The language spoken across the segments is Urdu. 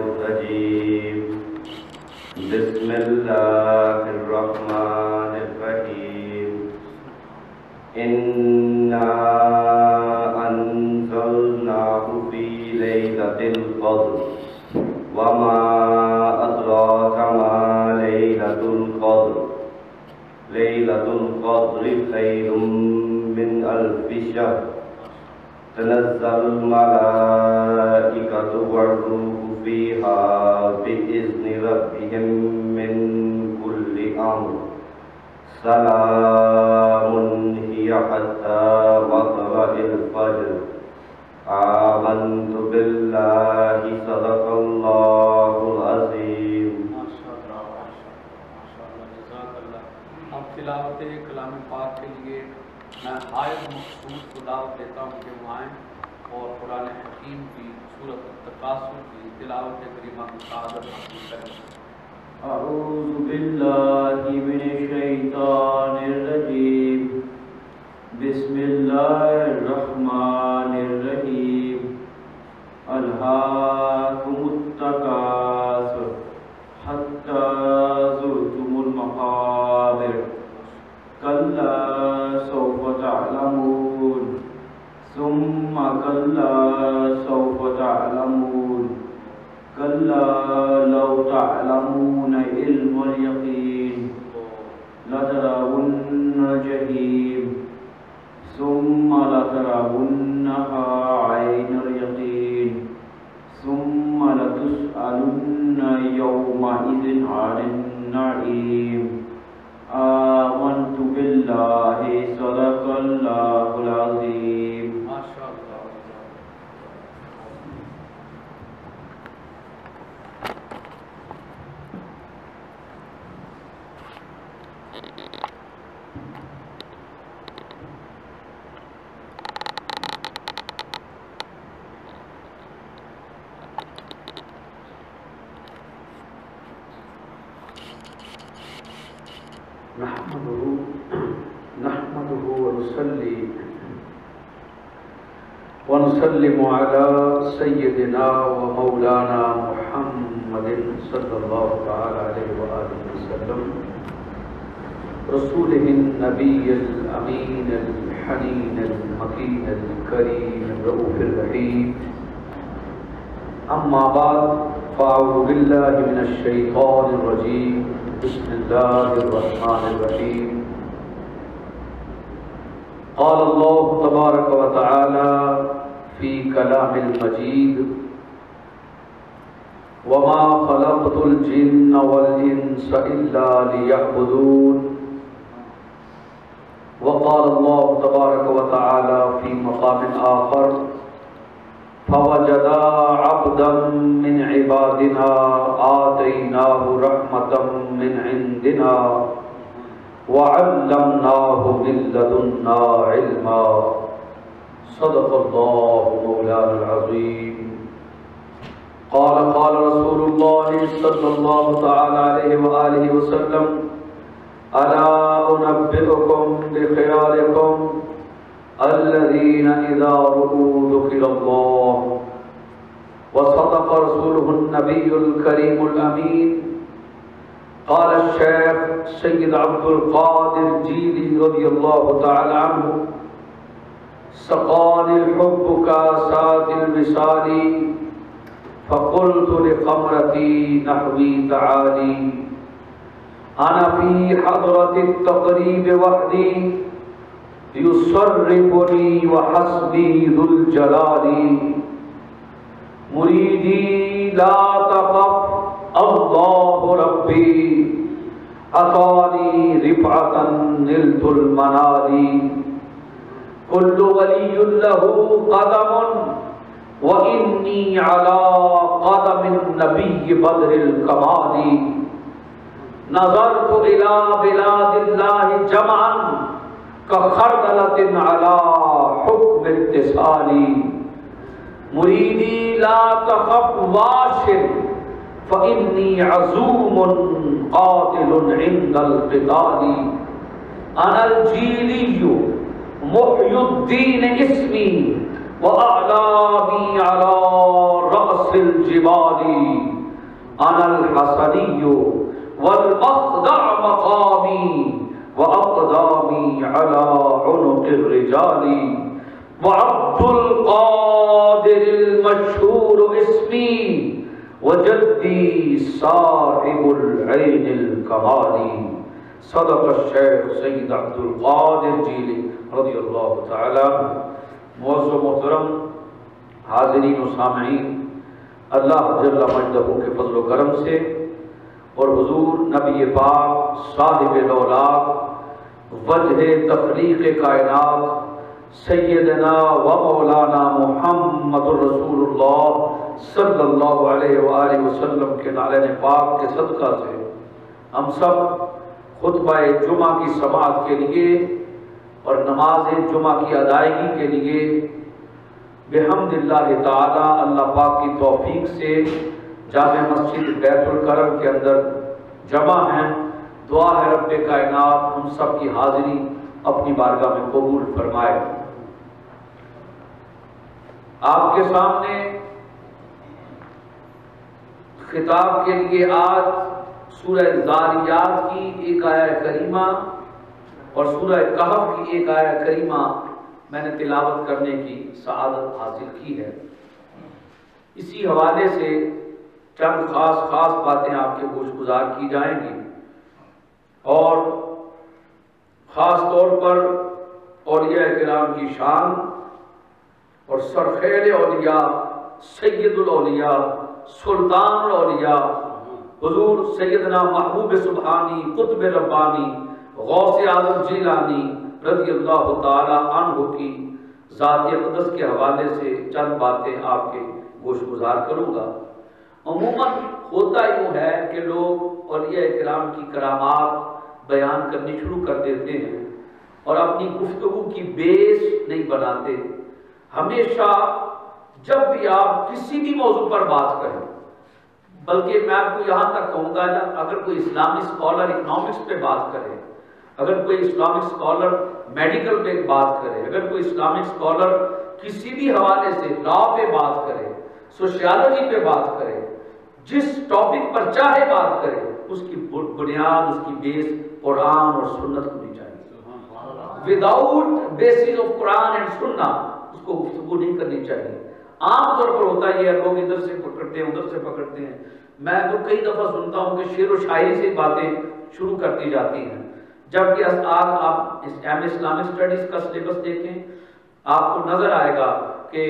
الرجيم بسم الله الرحمن الرحيم إنا أنزلناه في ليلة القدر وما أدراك ما ليلة القدر ليلة القدر خير من ألف شهر تنزل الملائكة والروح فيها بإذن ربهم من كل أمر سلام هي حتى مطلع الفجر آمنت بالله صدق الله العظيم. اب تلاوت کلام پاک کے لیے میں آیت مخصوص کو دعوت دیتا ہوں کہ وہ آئیں اور قرآن حکیم کی سورۃ التکاثر کی تلاوت کریمہ کی سعادت حاصل کریں. اعوذ باللہ من الشیطان الرجیم بسم اللہ الرحمن الرحیم الہاکم التکاثر حتی زرتم المقابر کلا سوف تعلمون ثم کلا سوف تعلمون کلا لو تعلمون علم اليقین لترون الجحیم ثم لترونها عین اليقین ثم لتسألن یومئذ عن النعیم. آمنت باللہ صدق اللہ العظیم. نحمده ونسلم على سيدنا ومولانا محمد صلى الله تعالى عليه وآله وسلم رسوله النبي الأمين الحنين المكين الكريم الرؤوف الرحيم. أما بعد فأعوذ بالله من الشيطان الرجيم بسم الله الرحمن الرحيم. قال الله تبارك وتعالى في كلام المجيد وما خلقت الجن والإنس إلا ليعبدون. وقال الله تبارك وتعالى في مقام آخر فوجدا عبدا من عبادنا آتيناه رحمة من عندنا وعلمناه من لدنا علما. صدق الله مولانا العظيم. قال رسول الله صلى الله تعالى عليه وآله وسلم ألا أنبئكم بخياركم الذين إذا رؤوا ذكر الله. وصدق رسوله النبي الكريم الأمين. قال الشيخ سيد عبد القادر الجيلي رضي الله تعالى عنه سقاني الحب كاسات الوصال فقلت لخمرتي نحوي تعالي أنا في حضرة التقريب وحدي يصرفني وحسبي ذو الجلال. مريدي لا تخف الله ربي أعطاني رفعة نلت المنال. كل ولي له قدم وإني على قدم النبي بدر الكمال. نظرت إلى بلاد الله جمعا كخردلة على حكم اتصال. مريدي لا تخف واشر فإني عزوم قاتل عند القتال. أنا الجيلي محي الدين اسمي وأعلامي على رأس الجبال أنا الحسني والمخدع مقامي وأقدامي على عنق الرجال وعبد القادر المشهور اسمي وجدي صاحب العين الكمال. صدق الشیخ سید عبد القادر جیلی رضی اللہ تعالی عنہ. معزز و محترم حاضرین و سامعین، اللہ جل مجدہ کے فضل و کرم سے اور حضور نبی پاک صاحب الاولاق وجہ تخلیق کائنات سیدنا و مولانا محمد رسول اللہ صلی اللہ علیہ وآلہ وسلم کے نعلین پاک کے صدقہ سے ہم سب خطبہ جمعہ کی سماعت کے لیے اور نماز جمعہ کی ادائیگی کے لیے بحمد اللہ تعالی اللہ پاک کی توفیق سے جامع مسجد بیت الکرم کے اندر جمع ہیں. دعا ہے رب کائنات ہم سب کی حاضری اپنی بارگاہ میں قبول فرمائے. آپ کے سامنے خطاب کے لیے آج سورہ ذاریات کی ایک آیہ کریمہ اور سورہ کہف کی ایک آیہ کریمہ میں نے تلاوت کرنے کی سعادت حاصل کی ہے. اسی حوالے سے چند خاص باتیں آپ کے گوش گزار کی جائیں گی اور خاص طور پر اولیاء کرام کی شان اور سرخیل اولیاء سید الاولیاء سلطان الاولیاء حضور سیدنا محبوب سبحانی قطب ربانی غوث اعظم جیلانی رضی اللہ تعالی عنہ کی ذات اقدس کے حوالے سے چند باتیں آپ کے گوش گزار کروں گا. عموماً ہوتا یوں ہے کہ لوگ اولیاء کرام کی کرامات بیان کرنی شروع کر دیتے ہیں اور اپنی گفتگو کی بیس نہیں بناتے. ہمیشہ جب بھی آپ کسی بھی موضوع پر بات کریں، بلکہ میں آپ کو یہاں تک کہوں گا اگر کوئی اسلامی اسکالر اکنامکس پہ بات کرے، اگر کوئی اسلامک اسکالر میڈیکل پہ بات کرے، اگر کوئی اسلامک اسکالر کسی بھی حوالے سے لا پہ بات کرے، سوشیالوجی پہ بات کرے، جس ٹاپک پر چاہے بات کرے، اس کی بنیاد، اس کی بیس قرآن اور سنت ہونی چاہیے. Without basis of Quran and سنت اس کو گفتگو نہیں کرنی چاہیے. عام طور پر ہوتا ہے لوگ ادھر سے پکڑتے ہیں ادھر سے پکڑتے ہیں. میں تو کئی دفعہ سنتا ہوں کہ شعر و شاعری سے باتیں شروع کر دی جاتی ہیں، جبکہ آپ اسلامک اسٹڈیز کا سلیبس دیکھیں آپ کو نظر آئے گا کہ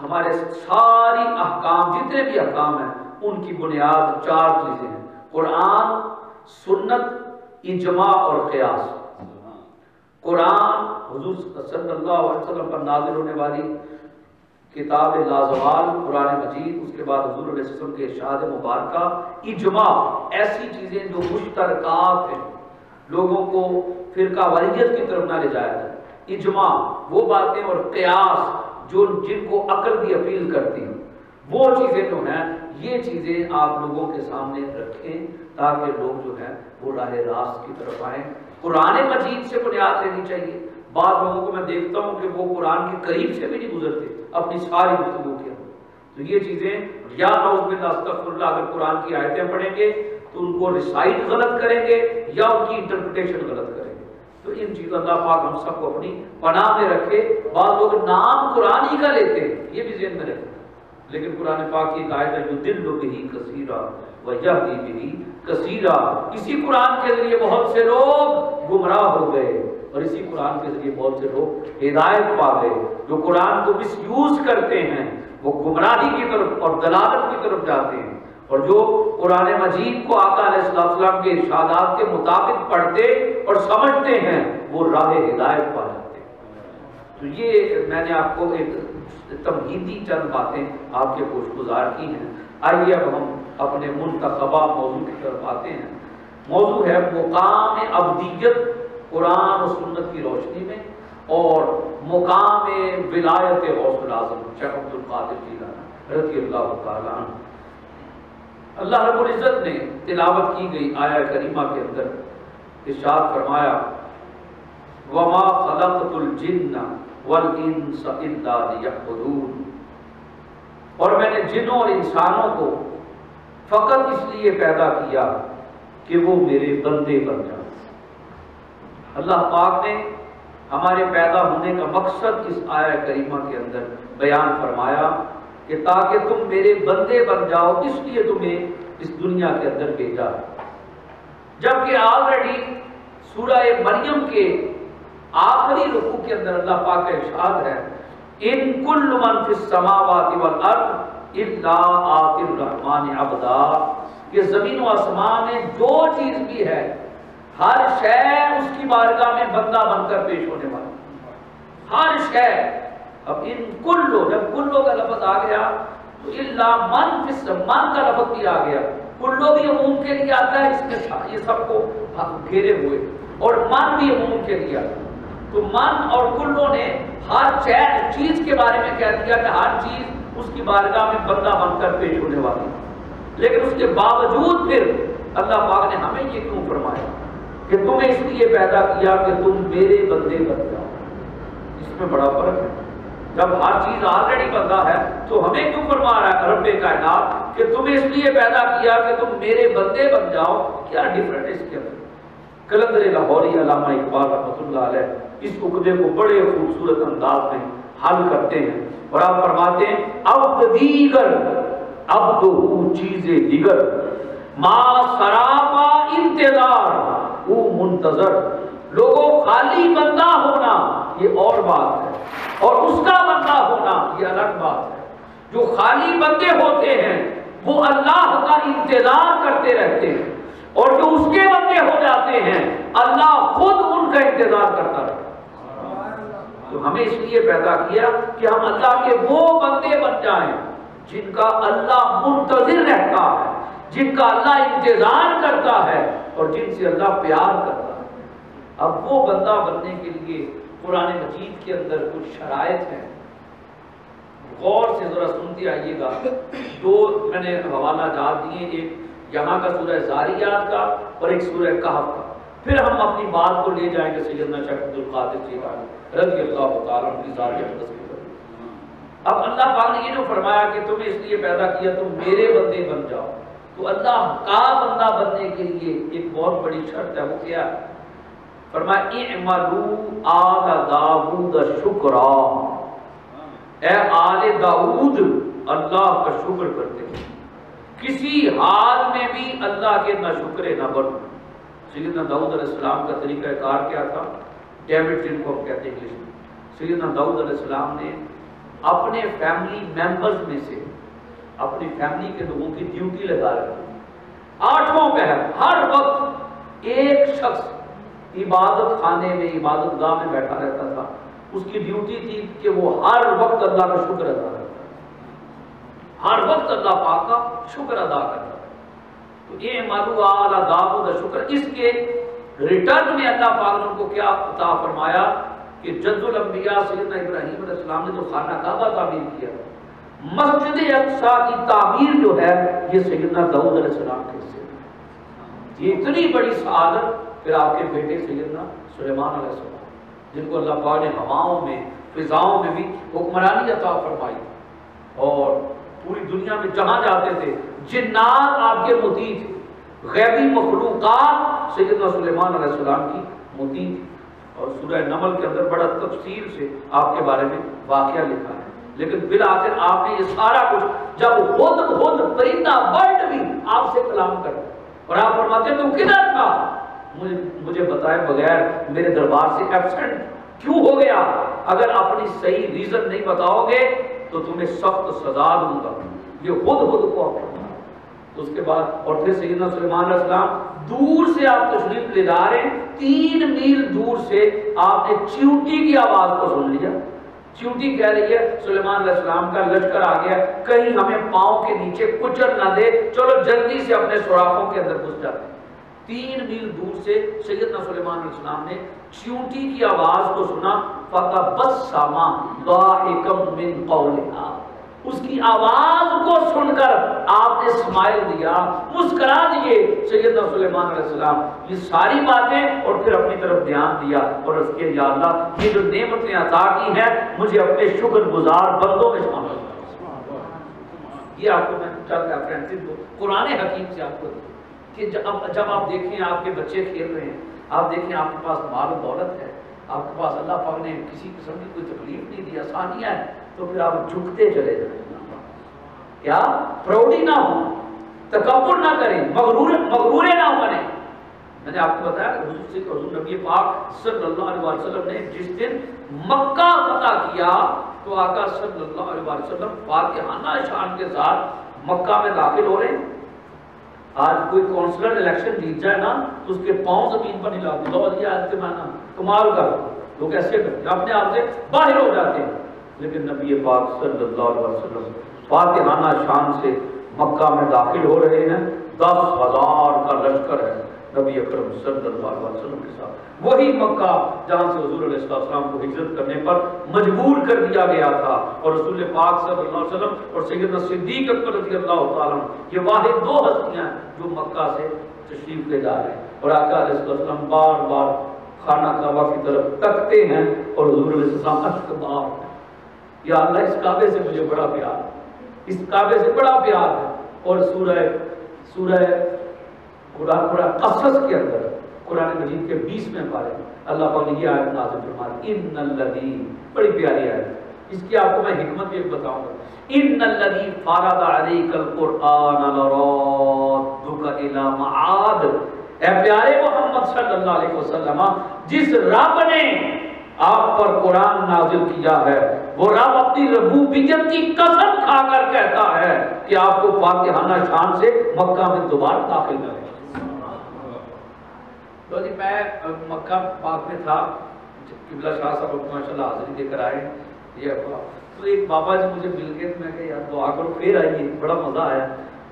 ہمارے ساری احکام جتنے بھی احکام ہیں ان کی بنیاد 4 چیزیں ہیں: قرآن، سنت، اجماع اور قیاس. قرآن حضور صلی اللہ علیہ وسلم پر نازل ہونے والی کتاب لازوال قرآن مجید، اس کے بعد حضور علیہ السلام کے ارشاد مبارکہ، اجماع ایسی چیزیں جو مشترکات ہیں، لوگوں کو فرقہ واریت کی طرف نہ لے جایا جائے. اجماع وہ باتیں اور قیاس جن کو عقل بھی اپیل کرتی ہیں، وہ چیزیں جو ہیں یہ چیزیں آپ لوگوں کے سامنے رکھیں تاکہ لوگ جو ہے وہ راہ راست کی طرف آئیں. قرآن مجید سے بنیاد لینی چاہیے. بعض لوگوں کو میں دیکھتا ہوں کہ وہ قرآن کے قریب سے بھی نہیں گزرتے اپنی ساری گفتگو کے اندر. تو یہ چیزیں یا نعوذ باللہ استغفر اللہ، اگر قرآن کی آیتیں پڑھیں گے تو ان کو ریسائٹ غلط کریں گے یا ان کی انٹرپریٹیشن غلط کریں گے. تو ان چیزوں اللہ پاک ہم سب کو اپنی پناہ میں رکھے. بعض لوگ نام قرآن ہی کا لیتے ہیں، یہ بھی ذہن میں رکھیں، لیکن قرآن پاک کی ایک آیت ہے یضل بہ کثیرا ویہدی بہ کثیرا. اسی قرآن کے ذریعے بہت سے لوگ گمراہ ہو گئے اور اسی قرآن کے ذریعے بہت سے لوگ ہدایت پا گئے. جو قرآن کو مس یوز کرتے ہیں وہ گمراہی کی طرف اور دلالت کی طرف جاتے ہیں، اور جو قرآن مجید کو آقا علیہ السلام کے ارشادات کے مطابق پڑھتے اور سمجھتے ہیں وہ راہ ہدایت پا جاتے ہیں. تو یہ میں نے آپ کو ایک تمہیدی چند باتیں آپ کے گوش گزار کی ہیں. آئیے اب ہم اپنے منتخبہ موضوع کی طرف آتے ہیں. موضوع ہے مقام ابدیت قرآن و سنت کی روشنی میں اور مقام ولایت غوث الاعظم شیخ عبد القادر جیلانی رضی اللہ تعالی عنہ. اللہ رب العزت نے تلاوت کی گئی آیہ کریمہ کے اندر ارشاد فرمایا وَمَا خَلَقْتُ الْجِنَّ والانس الا لیعبدون، اور میں نے جنوں اور انسانوں کو فقط اس لیے پیدا کیا کہ وہ میرے بندے بن جائیں۔ اللہ پاک نے ہمارے پیدا ہونے کا مقصد اس آیہ کریمہ کے اندر بیان فرمایا کہ تاکہ تم میرے بندے بن جاؤ، اس لیے تمہیں اس دنیا کے اندر بھیجا، جبکہ آلریڈی سورہ مریم کے آخری رکوع کے اندر اللہ پاک کا ارشاد ہے ان کل من فی السماوات والارض الا آتی الرحمن عبدا، کہ زمین و آسمان میں جو چیز بھی ہے ہر شے اس کی بارگاہ میں بندہ بن کر پیش ہونے والا، ہر شے۔ اب ان کلو، جب کلو کا لفظ آ گیا تو الا من فی السماء کا لفظ بھی آ گیا، کلو بھی عموم کے لیے آتا ہے، اس میں یہ سب کو گھیرے ہوئے، اور من بھی عموم کے لیے آتا ہے۔ تو من اور کلو نے ہر چیز کے بارے میں کہہ دیا کہ ہر چیز اس کی بارگاہ میں بندہ بن کر پیش ہونے والی، لیکن اس کے باوجود پھر اللہ پاک نے ہمیں یہ کیوں فرمایا کہ تمہیں اس لیے پیدا کیا کہ تم میرے بندے بن جاؤ۔ اس میں بڑا فرق ہے، جب ہر چیز آلریڈی بندہ ہے تو ہمیں کیوں فرما رہا ہے رب کائنات کہ تمہیں اس لیے پیدا کیا کہ تم میرے بندے بن جاؤ؟ کیا ڈفرنٹ ہے اس کے اندر؟ کلندر لاہوری علامہ اقبال رحمۃ اللہ علیہ اس عقدے کو بڑے خوبصورت انداز میں حل کرتے ہیں، اور آپ فرماتے ہیں عبد دیگر عبد ہو چیز دیگر ما سراپا انتظار او منتظر۔ لوگوں خالی بندہ ہونا یہ اور بات ہے، اور اس کا بندہ ہونا یہ الگ بات ہے۔ جو خالی بندے ہوتے ہیں وہ اللہ کا انتظار کرتے رہتے ہیں، اور جو اس کے بندے ہو جاتے ہیں اللہ خود ان کا انتظار کرتا رہتا ہے۔ تو ہمیں اس لیے پیدا کیا کہ ہم اللہ کے وہ بندے بن جائیں جن کا اللہ منتظر رہتا ہے، جن کا اللہ انتظار کرتا ہے، اور جن سے اللہ پیار کرتا ہے۔ اب وہ بندہ بننے کے لیے قرآن مجید کے اندر کچھ شرائط ہیں، غور سے ذرا سنتے آئیے گا۔ دو میں نے حوالہ جات دیے، ایک یہاں کا سورہ زاریات کا اور ایک سورہ کہف کا، پھر ہم اپنی بات کو لے جائیں گے سیدنا شیخ عبد القادر جیلانی رضی اللہ تعالیٰ عنہ کی زاریات تصویر۔ اب اللہ پاک نے یہ جو فرمایا کہ تمہیں اس لیے پیدا کیا تم میرے بندے بن جاؤ، تو اللہ کا بندہ بننے کے لیے ایک بہت بڑی شرط ہے، وہ کیا ہے؟ فرمایا اعملوا آل داؤد شکرا، اے آل داؤد اللہ کا شکر کرتے ہیں، کسی حال میں بھی اللہ کے نہ شکرے نہ بنو۔ سیدنا داؤد علیہ السلام کا طریقہ کار کیا تھا؟ ڈیوڈ جن کو ہم کہتے ہیں انگلش میں۔ سیدنا داؤد علیہ السلام نے اپنے فیملی ممبرز میں سے اپنی فیملی کے لوگوں کی ڈیوٹی لگا رکھی، 8واں پہر ہر وقت ایک شخص عبادت خانے میں عبادت گاہ میں بیٹھا رہتا تھا، اس کی ڈیوٹی تھی کہ وہ ہر وقت اللہ کا شکر ادا کرتا، ہر وقت اللہ پاک کا شکر ادا کرتا۔ تو یہ اعملوا آل داؤد شکر، اس کے ریٹرن میں اللہ پاک نے ان کو کیا عطا فرمایا کہ جد الانبیاء سیدنا ابراہیم علیہ السلام نے جو خانہ کعبہ تعمیر کیا، مسجد اقصیٰ کی تعمیر جو ہے یہ سیدنا داؤد علیہ السلام کے حصے میں۔ یہ اتنی بڑی سعادت پھر آپ کے بیٹے سیدنا سلیمان علیہ السلام، جن کو اللہ پاک نے ہواؤں میں فضاؤں میں بھی حکمرانی عطا فرمائی، اور پوری دنیا میں جہاں جاتے تھے جنات آپ کے مطیع تھے، غیبی مخلوقات سیدنا سلیمان علیہ السلام کی مطیع تھی۔ اور سورہ نمل کے اندر بڑا تفصیل سے آپ کے بارے میں واقعہ لکھا ہے، لیکن بالآخر آپ نے یہ سارا کچھ جب خود پرندہ برڈ بھی آپ سے کلام کرتا اور آپ فرماتے تو کدھر تھا، مجھے بتائے بغیر میرے دربار سے ایبسنٹ کیوں ہو گیا؟ اگر اپنی صحیح ریزن نہیں بتاؤ گے تو تمہیں سخت سزا دوں گا۔ یہ خود کو آپ فرمایا۔ تو اس کے بعد اور پھر سیدنا سلیمان علیہ السلام دور سے آپ تشریف لے جا رہے ہیں، 3 میل دور سے آپ نے چیونٹی کی آواز کو سن لیا۔ چیونٹی کہہ رہی ہے سلیمان علیہ السلام کا لشکر آ گیا، کہیں ہمیں پاؤں کے نیچے کچل نہ دے، چلو جلدی سے اپنے سوراخوں کے اندر گھس جاتے ہیں۔ 3 میل دور سے سیدنا سلیمان علیہ السلام نے چیونٹی کی آواز کو سنا، فَتَبَسَّمَ ضَاحِكًا مِّن قَوْلِهَا، اس کی آواز کو سن کر آپ نے اسمائل دیا، مسکرا دیے سیدنا سلیمان علیہ السلام۔ یہ ساری باتیں اور پھر اپنی طرف دھیان دیا اور اس کے یا اللہ یہ جو نعمتیں عطا کی ہیں مجھے اپنے شکر گزار بندوں میں شامل کر۔ یہ آپ کو میں چند ریفرنسز دو قرآن حکیم سے آپ کو کہ جب آپ دیکھیں آپ کے بچے کھیل رہے ہیں، آپ دیکھیں آپ کے پاس مال و دولت ہے، آپ کے پاس اللہ پاک نے کسی قسم کی کوئی تکلیف نہیں دی، آسانیاں ہیں، تو پھر آپ جھکتے چلے جائیں، کیا پراؤڈی نہ ہو، تکبر نہ کریں، مغرورے نہ بنیں۔ میں نے آپ کو بتایا کہ حضور نبی پاک صلی اللہ علیہ وسلم نے جس دن مکہ فتح کیا تو آقا صلی اللہ علیہ وسلم فاتحانہ شان کے ساتھ مکہ میں داخل ہو رہے ہیں۔ آج کوئی کونسلر الیکشن جیت جائے نا تو اس کے پاؤں زمین پر نہیں لاتے، لو جی آج مانا کمال کر لوگ ایسے کرتے ہیں، اپنے آپ سے باہر ہو جاتے ہیں۔ لیکن نبی پاک صلی اللہ علیہ وسلم فاتحانہ شان سے مکہ میں داخل ہو رہے ہیں، 10,000 کا لشکر ہے نبی اکرم صلی اللہ علیہ وسلم کے ساتھ۔ وہی مکہ جہاں سے حضور علیہ السلام کو ہجرت کرنے پر مجبور کر دیا گیا تھا، اور رسول پاک صلی اللہ علیہ وسلم اور سیدنا صدیق اکبر رضی اللہ تعالیٰ یہ واحد دو ہستیاں جو مکہ سے تشریف لے جا رہے ہیں، اور آقا علیہ السلام بار بار خانہ کعبہ کی طرف تکتے ہیں اور حضور علیہ السلام اشک بار، یا اللہ اس کعبے سے مجھے بڑا پیار ہے، اس کعبے سے بڑا پیار ہے۔ اور سورہ قصص کے اندر قرآن مجید کے 20ویں پارے اللہ پاک نے یہ آیت نازل فرمائی، ان الذی، بڑی پیاری آیت، اس کی آپ کو میں حکمت بھی بتاؤں گا، ان الذی فرض علیک القرآن لرادک الی معاد، اے پیارے محمد صلی اللہ علیہ وسلم، جس رب نے آپ پر قرآن نازل کیا ہے وہ رب اپنی ربوبیت کی قسم کھا کر کہتا ہے کہ آپ کو فاتحانہ شان سے مکہ میں دوبارہ داخل کرے۔ تو جی میں مکہ پاک میں تھا، قبلہ شاہ صاحب ماشاءاللہ حاضری دے کر آئے، تو ایک بابا جی مجھے مل گئے، میں کہا یار دعا کرو، پھر آئیے، بڑا مزہ آیا۔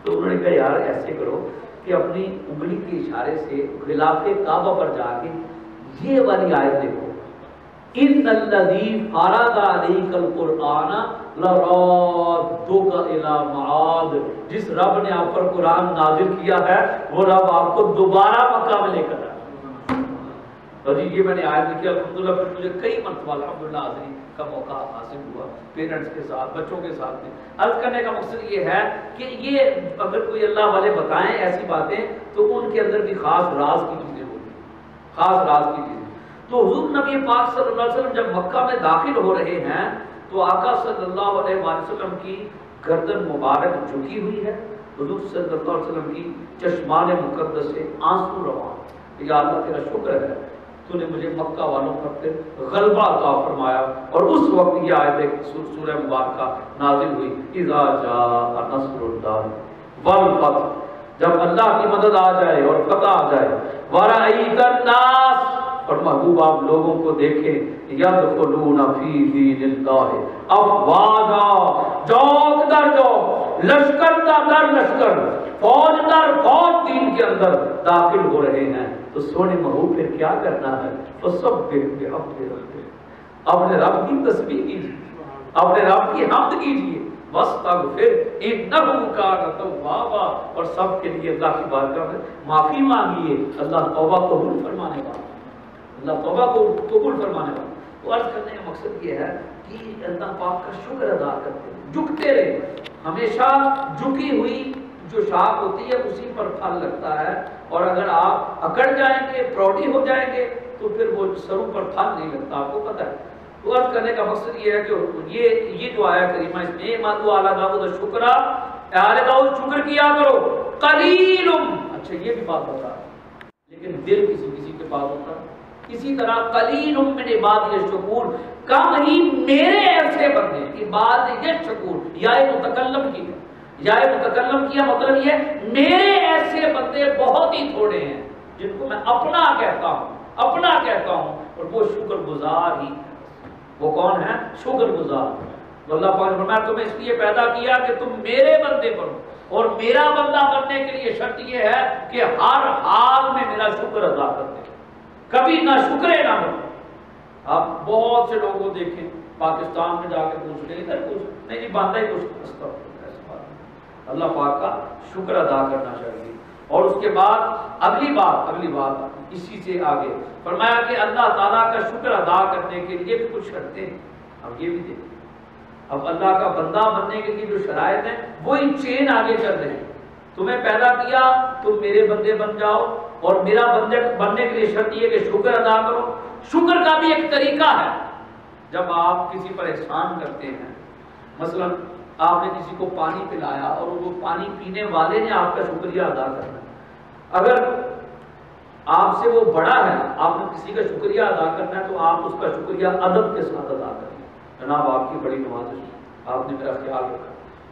تو انہوں نے کہا یار ایسے کرو کہ اپنی انگلی کے اشارے سے غلاف کعبہ پر جا کے یہ والی آیت دیکھو، ان الذی فرض علیک القرآن لرادک الی معاد، جس رب نے آپ پر قرآن نازل کیا ہے وہ رب آپ کو دوبارہ مکہ میں لے کر آئے۔ اور یہ میں نے آیت لکھی، الحمدللہ پھر مجھے کئی مرتبہ الحمدللہ حاضری کا موقع حاصل ہوا، پیرنٹس کے ساتھ، بچوں کے ساتھ میں۔ عرض کرنے کا مقصد یہ ہے کہ یہ اگر کوئی اللہ والے بتائیں ایسی باتیں تو ان کے اندر بھی خاص راز کی چیزیں ہوتی ہیں، خاص راز کی چیزیں۔ تو حضور نبی پاک صلی اللہ علیہ وسلم جب مکہ میں داخل ہو رہے ہیں تو آقا صلی اللہ علیہ وسلم کی گردن مبارک جھکی ہوئی ہے، حضور صلی اللہ علیہ وسلم کی چشمان مقدس سے آنسو رواں، یا اللہ تیرا شکر ہے تو نے مجھے مکہ والوں پر پھر غلبہ عطا فرمایا۔ اور اس وقت یہ آیت سورہ مبارکہ نازل ہوئی، اذا جاء نصر اللہ والفتح، جب اللہ کی مدد آ جائے اور فتح آ جائے، ورأیت الناس، اور محبوب آپ لوگوں کو دیکھیں، یدخلون فی دین اللہ افواجا، جوک در جوک، لشکر در لشکر، فوج در فوج دین کے اندر داخل ہو رہے ہیں۔ تو سونے محبوب پھر کیا کرنا ہے؟ فسبح بحمد ربک، اپنے رب کی تسبیح کیجیے، اپنے رب کی حمد کیجیے، واستغفر انہ کان توابا، اور سب کے لیے اللہ کی بارگاہ میں معافی مانگیے، اللہ توبہ قبول فرمانے والا، اللہ توبہ کو قبول فرمانے والا۔ تو عرض کرنے کا مقصد یہ ہے کہ اللہ پاک کا شکر ادا کرتے ہیں، جھکتے رہے، ہمیشہ جھکی ہوئی جو شاخ ہوتی ہے اسی پر پھل لگتا ہے، اور اگر آپ اکڑ جائیں گے، پروڈی ہو جائیں گے تو پھر وہ سروں پر پھل نہیں لگتا، آپ کو پتہ ہے۔ تو عرض کرنے کا مقصد یہ ہے کہ یہ جو آیا کریمہ اس میں مانو اعلیٰ داؤد شکرا، اعلی داؤد شکر کیا کرو، قلیل، اچھا یہ بھی بات بتا ہے، لیکن دل کسی کے پاس ہوتا ہے۔ اسی طرح قلیل من عبادی الشکور، کم ہی میرے ایسے بندے، عبادی الشکور، یا متکلم کی ہے، یا متکلم کیا مطلب یہ میرے ایسے بندے بہت ہی تھوڑے ہیں جن کو میں اپنا کہتا ہوں، اور وہ شکر گزار ہی، وہ کون ہے؟ شکر گزار۔ تو اللہ پاک نے فرمایا تمہیں اس لیے پیدا کیا کہ تم میرے بندے بنو، اور میرا بندہ بننے کے لیے شرط یہ ہے کہ ہر حال میں میرا شکر ادا کرتے، کبھی نہ شکرے نہ بنو۔ آپ بہت سے لوگوں کو دیکھیں، پاکستان میں جا کے پوچھ لیں، ادھر پوچھ نہیں جی باندھا ہی کچھ استغفر ایسی بات نہیں. اللہ پاک کا شکر ادا کرنا چاہیے. اور اس کے بعد اگلی بات اسی سے آگے فرمایا کہ اللہ تعالیٰ کا شکر ادا کرنے کے لیے بھی کچھ شرطیں ہیں. اب یہ بھی دیکھیں, اب اللہ کا بندہ بننے کے لیے جو شرائط ہیں وہی چین آگے چل رہے ہیں. تمہیں پیدا کیا تم میرے بندے بن جاؤ, اور میرا بندے بننے کے لیے شرط یہ کہ شکر ادا کرو. شکر کا بھی ایک طریقہ ہے. جب آپ کسی پر احسان کرتے ہیں, مثلا آپ نے کسی کو پانی پلایا اور وہ پانی پینے والے نے آپ کا شکریہ ادا کرنا. اگر آپ سے وہ بڑا ہے, آپ نے کسی کا شکریہ ادا کرنا ہے, تو آپ اس کا شکریہ ادب کے ساتھ ادا کریں. جناب آپ کی بڑی نوازش ہے, آپ نے میرا خیال رکھا.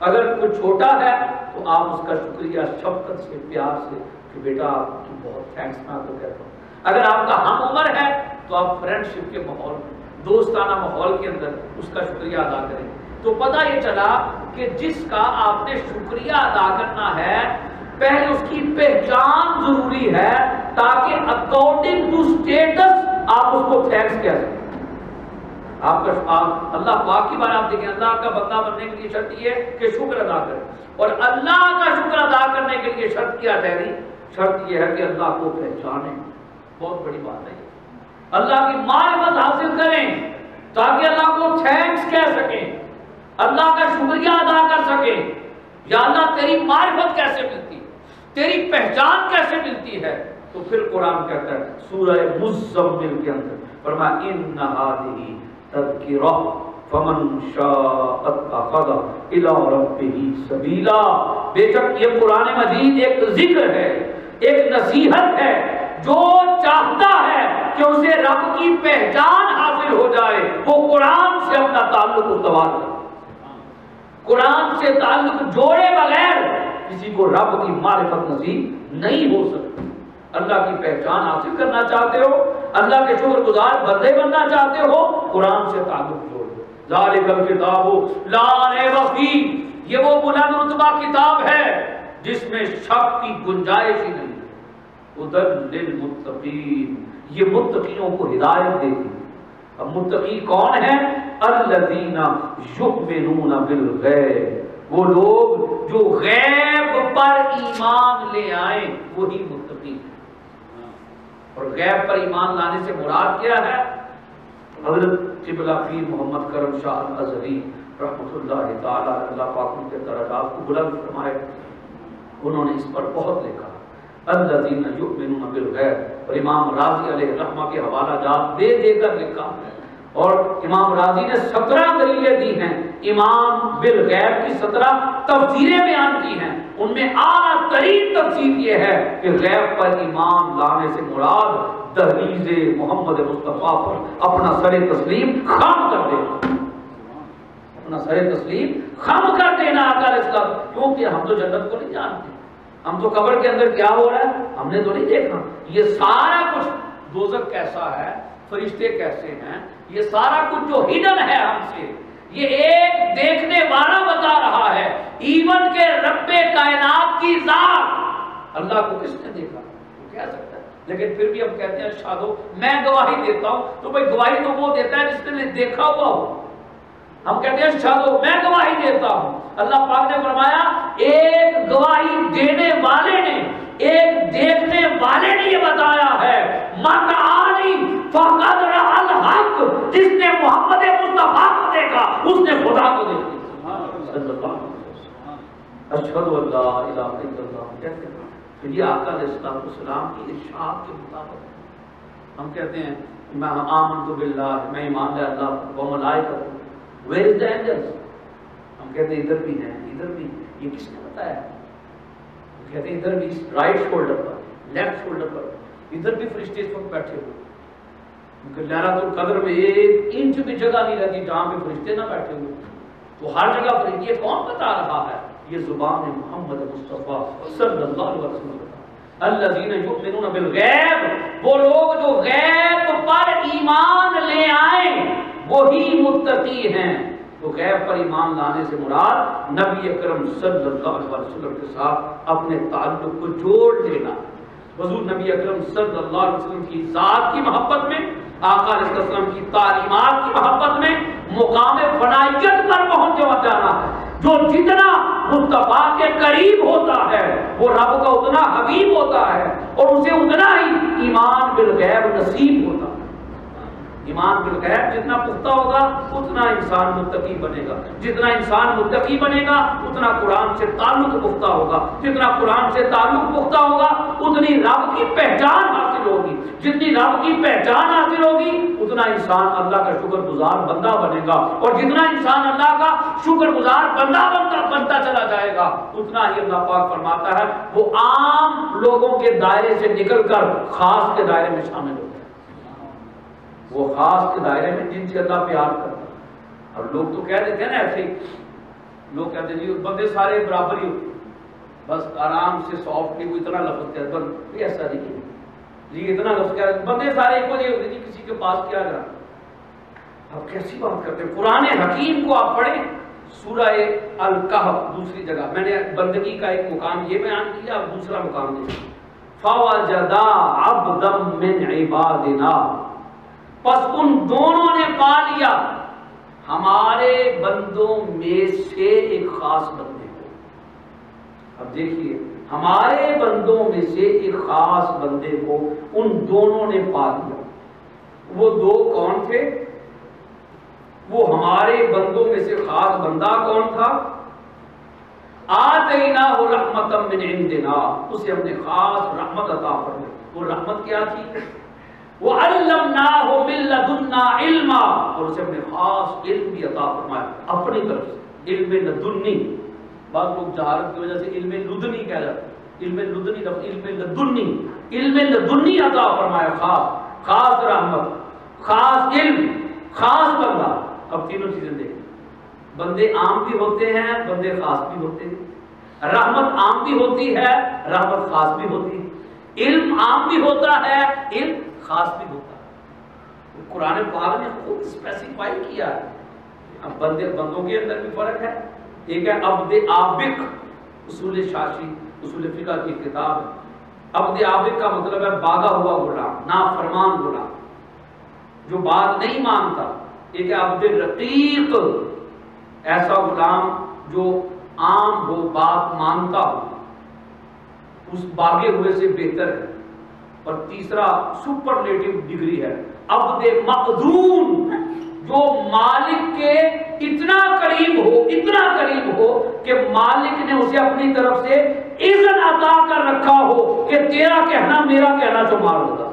اگر کوئی چھوٹا ہے تو آپ اس کا شکریہ شفقت سے, پیار سے, کہ بیٹا تو بہت تھینکس میں آپ کو کہتا ہوں. اگر آپ کا ہم عمر ہے تو آپ فرینڈ شپ کے ماحول میں, دوستانہ ماحول کے اندر اس کا شکریہ ادا کریں. تو پتہ یہ چلا کہ جس کا آپ نے شکریہ ادا کرنا ہے پہلے اس کی پہچان ضروری ہے, تاکہ اکارڈنگ ٹو اسٹیٹس آپ اس کو تھینکس کہہ سکیں. آپ کا اللہ پاک کی بات آپ دیکھیں, اللہ کا بندہ بننے کے لیے شرط یہ ہے کہ شکر ادا کرے. اور اللہ کا شکر ادا کرنے کے لیے شرط کیا ٹھہری؟ شرط یہ ہے کہ اللہ کو پہچانیں. بہت بڑی بات ہے, اللہ کی معرفت حاصل کریں تاکہ اللہ کو تھینکس کہہ سکیں, اللہ کا شکریہ ادا کر سکیں. یا اللہ تیری معرفت کیسے ملتی, تیری پہچان کیسے ملتی ہے؟ تو پھر قرآن کہتا ہے سورہ مزمل کے اندر فرمایا ان ھذہ تذکرہ فمن شاء اتخذ الی ربہ سبیلا. بے شک یہ قرآن مجید ایک ذکر ہے, ایک نصیحت ہے. جو چاہتا ہے کہ اسے رب کی پہچان حاصل ہو جائے وہ قرآن سے اپنا تعلق استوار کرے. قرآن سے تعلق جوڑے بغیر کسی کو رب کی معرفت نصیب نہیں ہو سکتی. اللہ کی پہچان حاصل کرنا چاہتے ہو, اللہ کے شکر گزار بندے بننا چاہتے ہو, قرآن سے تعلق جوڑ دو. ذالک الکتاب لا ریب فیہ, یہ وہ بلند رتبہ کتاب ہے جس میں شک کی گنجائش ہی نہیں. ہدی للمتقین, یہ متقیوں کو ہدایت دیتی. اب متقی کون ہیں؟ الذین یؤمنون بالغیب, وہ لوگ جو غیب پر ایمان لے آئیں وہی متقی ہیں. اور غیب پر ایمان لانے سے مراد کیا ہے؟ حضرت قبلہ پیر محمد کرم شاہ الازہری رحمۃ اللہ تعالی, اللہ پاک ان کے درجات کو بلند فرمائے, انہوں نے اس پر بہت لکھا. الذین یؤمنون بالغیب, اور امام راضی علیہ الرحمہ کے حوالہ جات دے دے کر لکھا ہے. اور امام راضی نے 17 دلیلیں دی ہیں ایمان بالغیب کی, 17 تفسیریں بیان کی ہیں. ان میں اعلیٰ ترین تفسیر یہ ہے کہ غیب پر ایمان لانے سے مراد دہلیز محمد مصطفیٰ پر اپنا سر تسلیم خم کر دینا, اپنا سر تسلیم خم کر دینا آقا علیہ السلام. کیونکہ ہم تو جنت کو نہیں جانتے, ہم تو قبر کے اندر کیا ہو رہا ہے ہم نے تو نہیں دیکھا. یہ سارا کچھ دوزخ کیسا ہے, فرشتے کیسے ہیں, یہ سارا کچھ جو ہڈن ہے ہم سے, یہ ایک دیکھنے والا بتا رہا ہے. ایون کہ رب کائنات کی ذات, اللہ کو کس نے دیکھا وہ کہہ سکتا ہے. لیکن پھر بھی ہم کہتے ہیں شادو میں گواہی دیتا ہوں, تو بھائی گواہی تو وہ دیتا ہے جس نے دیکھا ہوا ہو. ہم کہتے ہیں شادو میں گواہی دیتا ہوں. اللہ پاک نے فرمایا ایک گواہی دینے والے نے, ایک دیکھنے والے نے یہ بتایا ہے من آنی فقد رأى الحق, جس نے محمد مصطفیٰ کو دیکھا اس نے خدا کو دیکھا. اشہد ان لا الہ الا اللہ کہتے ہیں. پھر یہ آقا علیہ السلام کی ارشاد کے مطابق ہم کہتے ہیں میں آمنت باللہ, میں ایمان لے اللہ و ملائکۃ. Where is the angels? ہم کہتے ہیں ادھر بھی ہیں, ادھر بھی. یہ کس نے بتایا؟ کہتے ہیں ادھر بھی رائٹ شولڈر پر, لیفٹ شولڈر پر, ادھر بھی فرشتے اس وقت بیٹھے ہوئے. لیلۃ القدر میں 1 انچ بھی جگہ نہیں رہتی جہاں پہ فرشتے نہ بیٹھے ہوئے. تو ہر جگہ فرشتے. یہ کون بتا رہا ہے؟ یہ زبان محمد مصطفیٰ صلی اللہ علیہ وسلم. الذین یؤمنون بالغیب, وہ لوگ جو غیب پر ایمان لے آئیں وہی متقی ہیں. تو غیب پر ایمان لانے سے مراد نبی اکرم صلی اللہ علیہ وسلم کے ساتھ اپنے تعلق کو جوڑ لینا. حضور نبی اکرم صلی اللہ علیہ وسلم کی ذات کی محبت میں، آقا علیہ السلام کی تعلیمات کی محبت میں مقام فنائیت پر پہنچ جانا ہے۔ جو جتنا مصطفیٰ کے قریب ہوتا ہے وہ رب کا اتنا حبیب ہوتا ہے، اور اسے اتنا ہی ایمان بالغیب نصیب ہوتا ہے۔ ایمان بالغیب جتنا پختہ ہوگا اتنا انسان متقی بنے گا، جتنا انسان متقی بنے گا اتنا قرآن سے تعلق پختہ ہوگا، جتنا قرآن سے تعلق پختہ ہوگا اتنی رب کی پہچان حاصل ہوگی، جتنی رب کی پہچان حاصل ہوگی اتنا انسان اللہ کا شکر گزار بندہ بنے گا، اور جتنا انسان اللہ کا شکر گزار بندہ بنتا چلا جائے گا اتنا ہی اللہ پاک فرماتا ہے وہ عام لوگوں کے دائرے سے نکل کر خاص کے دائرے میں شامل ہوتا ہے۔ وہ خاص کے دائرے میں جن سے اللہ پیار کرتا ہے۔ اور لوگ تو کہہ دیتے ہیں نا ایسے ہی، لوگ کہتے ہیں جی بندے سارے برابر ہی ہوتے، بس آرام سے سافٹلی وہ اتنا لفظ کہتے ہیں، ایسا نہیں ہے جی، اتنا لفظ کہتے ہیں بندے سارے ایک وجہ ہوتے ہیں، کسی کے پاس کیا جانا۔ اب کیسی بات کرتے ہیں؟ قرآن حکیم کو آپ پڑھیں، سورہ الکہف دوسری جگہ میں نے بندگی کا ایک مقام یہ بیان کیا، اب دوسرا مقام دیکھیں، فَوَجَدَا عَبْدًا مِّنْ عِبَادِنَا، پس ان دونوں نے پا لیا ہمارے بندوں میں سے ایک خاص بندے کو۔ اب دیکھیے، ہمارے بندوں میں سے ایک خاص بندے کو ان دونوں نے پا لیا۔ وہ دو کون تھے؟ وہ ہمارے بندوں میں سے خاص بندہ کون تھا؟ آتیناہ رحمۃ من عندنا، اسے ہم نے خاص رحمت عطا فرمائی۔ وہ رحمت کیا تھی؟ وَعَلَّمْنَاهُ مِن لَّدُنَّا عِلْمًا، اور اسے ہم نے خاص علم بھی عطا فرمایا اپنی طرف سے، علم لدنی۔ بعض لوگ جہالت کی وجہ سے علم لدنی کہہ جاتے ہیں، علم لدنی لفظ علم لدنی، علم لدنی عطا فرمایا، خاص رحمت، خاص علم، خاص بندہ۔ اب تینوں چیزیں دیکھیں، بندے عام بھی ہوتے ہیں، بندے خاص بھی ہوتے ہیں، رحمت عام بھی ہوتی ہے، رحمت خاص بھی ہوتی ہے، علم عام بھی ہوتا ہے، علم خاص بھی ہوتا ہے۔ قرآن پاک نے خود اسپیسیفائی کیا ہے۔ اب بندوں کے اندر بھی فرق ہے، ایک ہے عبد عابق، اصول شاشی اصول فقہ کی کتاب ہے۔ عبد عابق کا مطلب ہے باغا ہوا غلام، نافرمان غلام جو بات نہیں مانتا۔ ایک ہے عبد رقیق، ایسا غلام جو عام ہو، بات مانتا ہو، اس باغے ہوئے سے بہتر ہے۔ اور تیسرا سپرلیٹو ڈگری ہے عبد مأذون، جو مالک کے اتنا قریب ہو کہ مالک نے اسے اپنی طرف سے اذن عطا کر رکھا ہو کہ تیرا کہنا میرا کہنا شمار ہوگا۔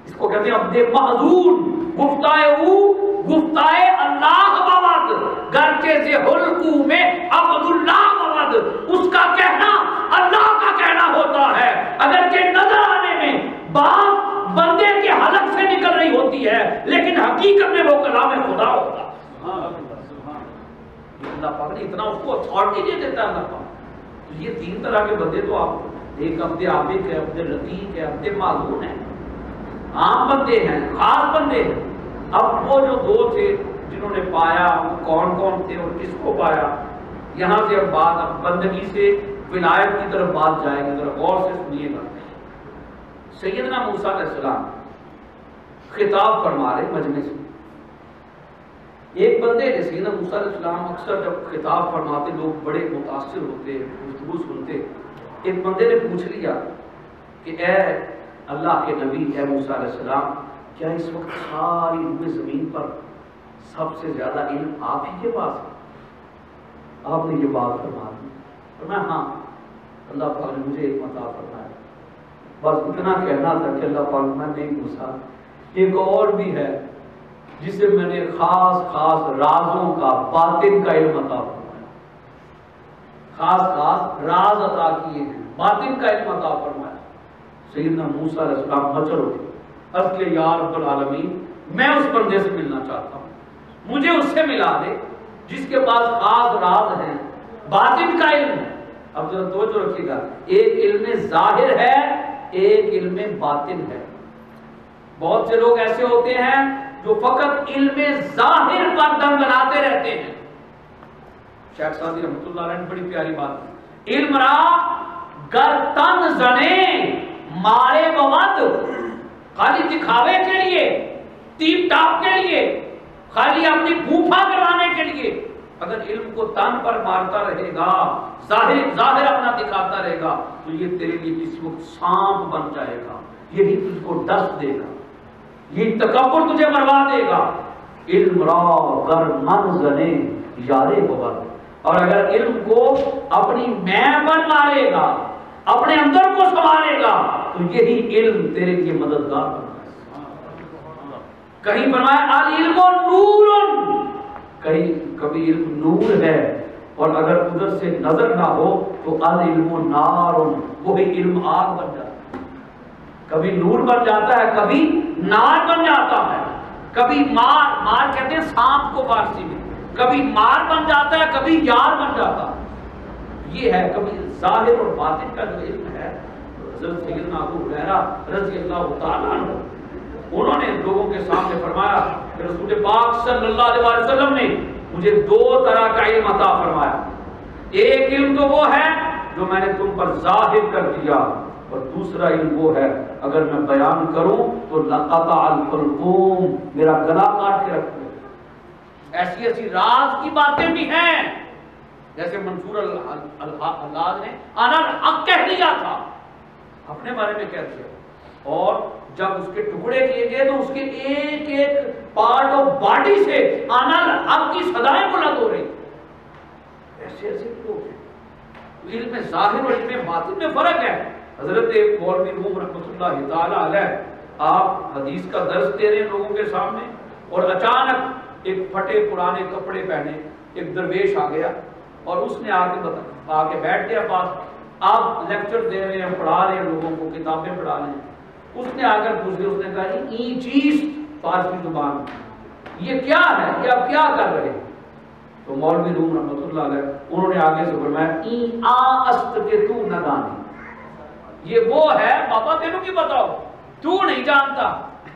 اس کو کہتے ہیں عبد مأذون، گفتائے اللہ بابد گرچہ سے حلقو میں عبد اللہ بابد، اس کا کہنا اللہ کا کہنا ہوتا ہے، اگرچہ نظر آنے میں بات بندے کے حلق سے نکل رہی ہوتی ہے لیکن حقیقت میں وہ کلام خدا ہوتا ہے۔ اللہ پاک نے اتنا اس کو اتھارٹی دے دیتا ہے اللہ پاک۔ تو یہ تین طرح کے بندے تو آپ، ایک عبد عابق ہے، عبد رقیق ہے، عبد معذون ہے، عام بندے ہیں، خاص بندے ہیں۔ اب وہ جو دو تھے جنہوں نے پایا، وہ کون کون تھے اور کس کو پایا؟ یہاں سے اب بات، اب بندگی سے ولایت کی طرف بات جائے گی، ذرا غور سے سنیے گا۔ سیدنا موسیٰ علیہ السلام خطاب فرما رہے مجلس میں، ایک بندے نے، سیدنا موسیٰ علیہ السلام اکثر جب خطاب فرماتے لوگ بڑے متاثر ہوتے، گفتگو سنتے۔ ایک بندے نے پوچھ لیا کہ اے اللہ کے نبی، اے موسیٰ علیہ السلام، کیا اس وقت ساری روئے زمین پر سب سے زیادہ علم آپ ہی کے پاس ہے؟ آپ نے یہ بات فرما دی۔ فرمایا ہاں، اللہ پاک نے مجھے علم عطا فرمایا، بس اتنا کہنا تھا کہ اللہ پاک میں نہیں موسیٰ، ایک اور بھی ہے جسے میں نے خاص رازوں کا، باطن کا علم عطا فرمایا، خاص راز عطا کیے ہیں، باطن کا علم عطا فرمایا۔ سیدنا موسیٰ علیہ السلام مچر ہوتے، عرض کہ یا رب العالمین، میں اس بندے سے ملنا چاہتا ہوں، مجھے اس سے ملا دے جس کے پاس خاص راز ہیں، باطن کا علم ہے۔ اب ذرا توجہ رکھیے گا، ایک علم ظاہر ہے، ایک علم باطن ہے۔ بہت سے لوگ ایسے ہوتے ہیں جو فقط علم ظاہر پر دم بناتے رہتے ہیں۔ شیخ سعدی رحمۃ اللہ علیہ نے بڑی پیاری بات کی، علم را گر تن زنے مارے بواد خالی دکھاوے کے لیے، ٹیپ ٹاپ کے لیے، خالی اپنی پھوپھا کروانے کے لیے اگر علم کو تن پر مارتا رہے گا، ظاہر اپنا دکھاتا رہے گا، تو یہ تیرے لیے کسی وقت سانپ بن جائے گا، یہی تجھ کو ڈس دے گا، یہ تکبر تجھے مروا دے گا۔ علم را گر من زنے یارے بود، اور اگر علم کو اپنی میں پر مارے گا، اپنے اندر کو سنوارے گا، تو یہی علم تیرے لیے مددگار بن جائے گا۔ کہیں فرمایا العلم نور، کبھی علم نور ہے، اور اگر ادھر سے نظر نہ ہو تو العلم نار، وہی علم آگ بن جاتا ہے، کبھی نور بن جاتا ہے، کبھی نار بن جاتا ہے، کبھی مار کہتے ہیں سانپ کو فارسی میں، کبھی مار بن جاتا ہے، کبھی یار بن جاتا ہے۔ یہ ہے کبھی ظاہر اور باطن کا جو علم ہے۔ حضرت سیدنا ابو ہریرہ رضی اللہ تعالیٰ عنہ، انہوں نے لوگوں کے سامنے فرمایا کہ رسول پاک صلی اللہ علیہ وسلم نے مجھے دو طرح کا علم عطا فرمایا، ایک علم تو وہ ہے جو میں نے تم پر ظاہر کر دیا، اور دوسرا علم وہ ہے اگر میں بیان کروں تو لقطع الحلقوم، میرا گلا کاٹ کے رکھ دے۔ ایسی ایسی راز کی باتیں بھی ہیں، جیسے منصور اللہ نے انا الحق کہہ دیا تھا، اپنے بارے میں کہہ دیا، اور جب اس کے ٹکڑے کیے گئے تو اس کے ایک ایک پارٹ آف باڈی سے انا الحق کی صدائیں بلند ہو رہی۔ ایسے ایسے لوگ ہیں۔ علم ظاہر اور علم باطن میں فرق ہے۔ حضرت مولوی روم رحمۃ اللہ تعالی علیہ آپ حدیث کا درس دے رہے ہیں لوگوں کے سامنے، اور اچانک ایک پھٹے پرانے کپڑے پہنے ایک درویش آ گیا، اور اس نے آ کے بیٹھ گیا پاس، آپ لیکچر دے رہے ہیں، پڑھا رہے ہیں لوگوں کو، کتابیں پڑھا رہے ہیں، اس نے آ کر پوچھ لیا، اس نے کہا جی این چیز فارسی زبان میں یہ کیا ہے، یہ آپ کیا کر رہے ہیں؟ تو مولوی روم رحمۃ اللہ علیہ انہوں نے آگے سے فرمایا این آ است کے تو ندانی، یہ وہ ہے بابا تینوں کی بتاؤ، تو نہیں جانتا۔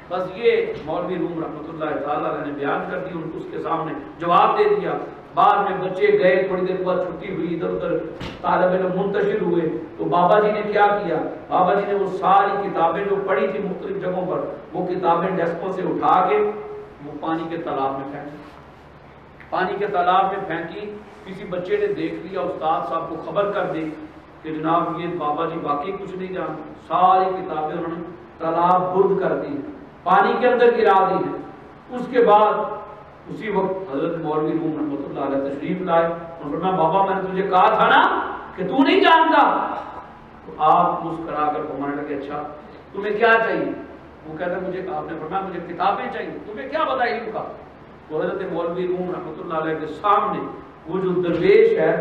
بس یہ مولوی روم رحمۃ اللہ تعالیٰ نے بیان کر دی، اس کے سامنے جواب دے دیا۔ بعد میں بچے گئے، تھوڑی دیر بعد چھٹی ہوئی، ادھر ادھر طالب علم منتشر ہوئے، تو بابا جی نے کیا کیا، بابا جی نے وہ ساری کتابیں جو پڑھی تھی مختلف جگہوں پر، وہ کتابیں ڈیسکوں سے اٹھا کے وہ پانی کے تالاب میں پھینکی، پانی کے تالاب میں پھینکی۔ کسی بچے نے دیکھ لیا، استاد صاحب کو خبر کر دی کہ جناب یہ بابا جی واقعی کچھ نہیں جانتے، ساری کتابیں انہوں نے تالاب برد کر دی، پانی کے اندر گرا دی ہیں۔ اس کے بعد اسی وقت حضرت مولوی روم رحمۃ اللہ علیہ تشریف لائے، انہوں نے فرمایا بابا میں نے تجھے کہا تھا نا کہ تو نہیں جانتا۔ تو آپ مسکرا کر فرمانے لگے اچھا تمہیں کیا چاہیے؟ وہ کہتے مجھے، آپ نے فرمایا مجھے کتابیں چاہیے، تمہیں کیا پتہ علم کا؟ تو حضرت مولوی روم رحمۃ اللہ علیہ کے سامنے وہ جو درویش ہے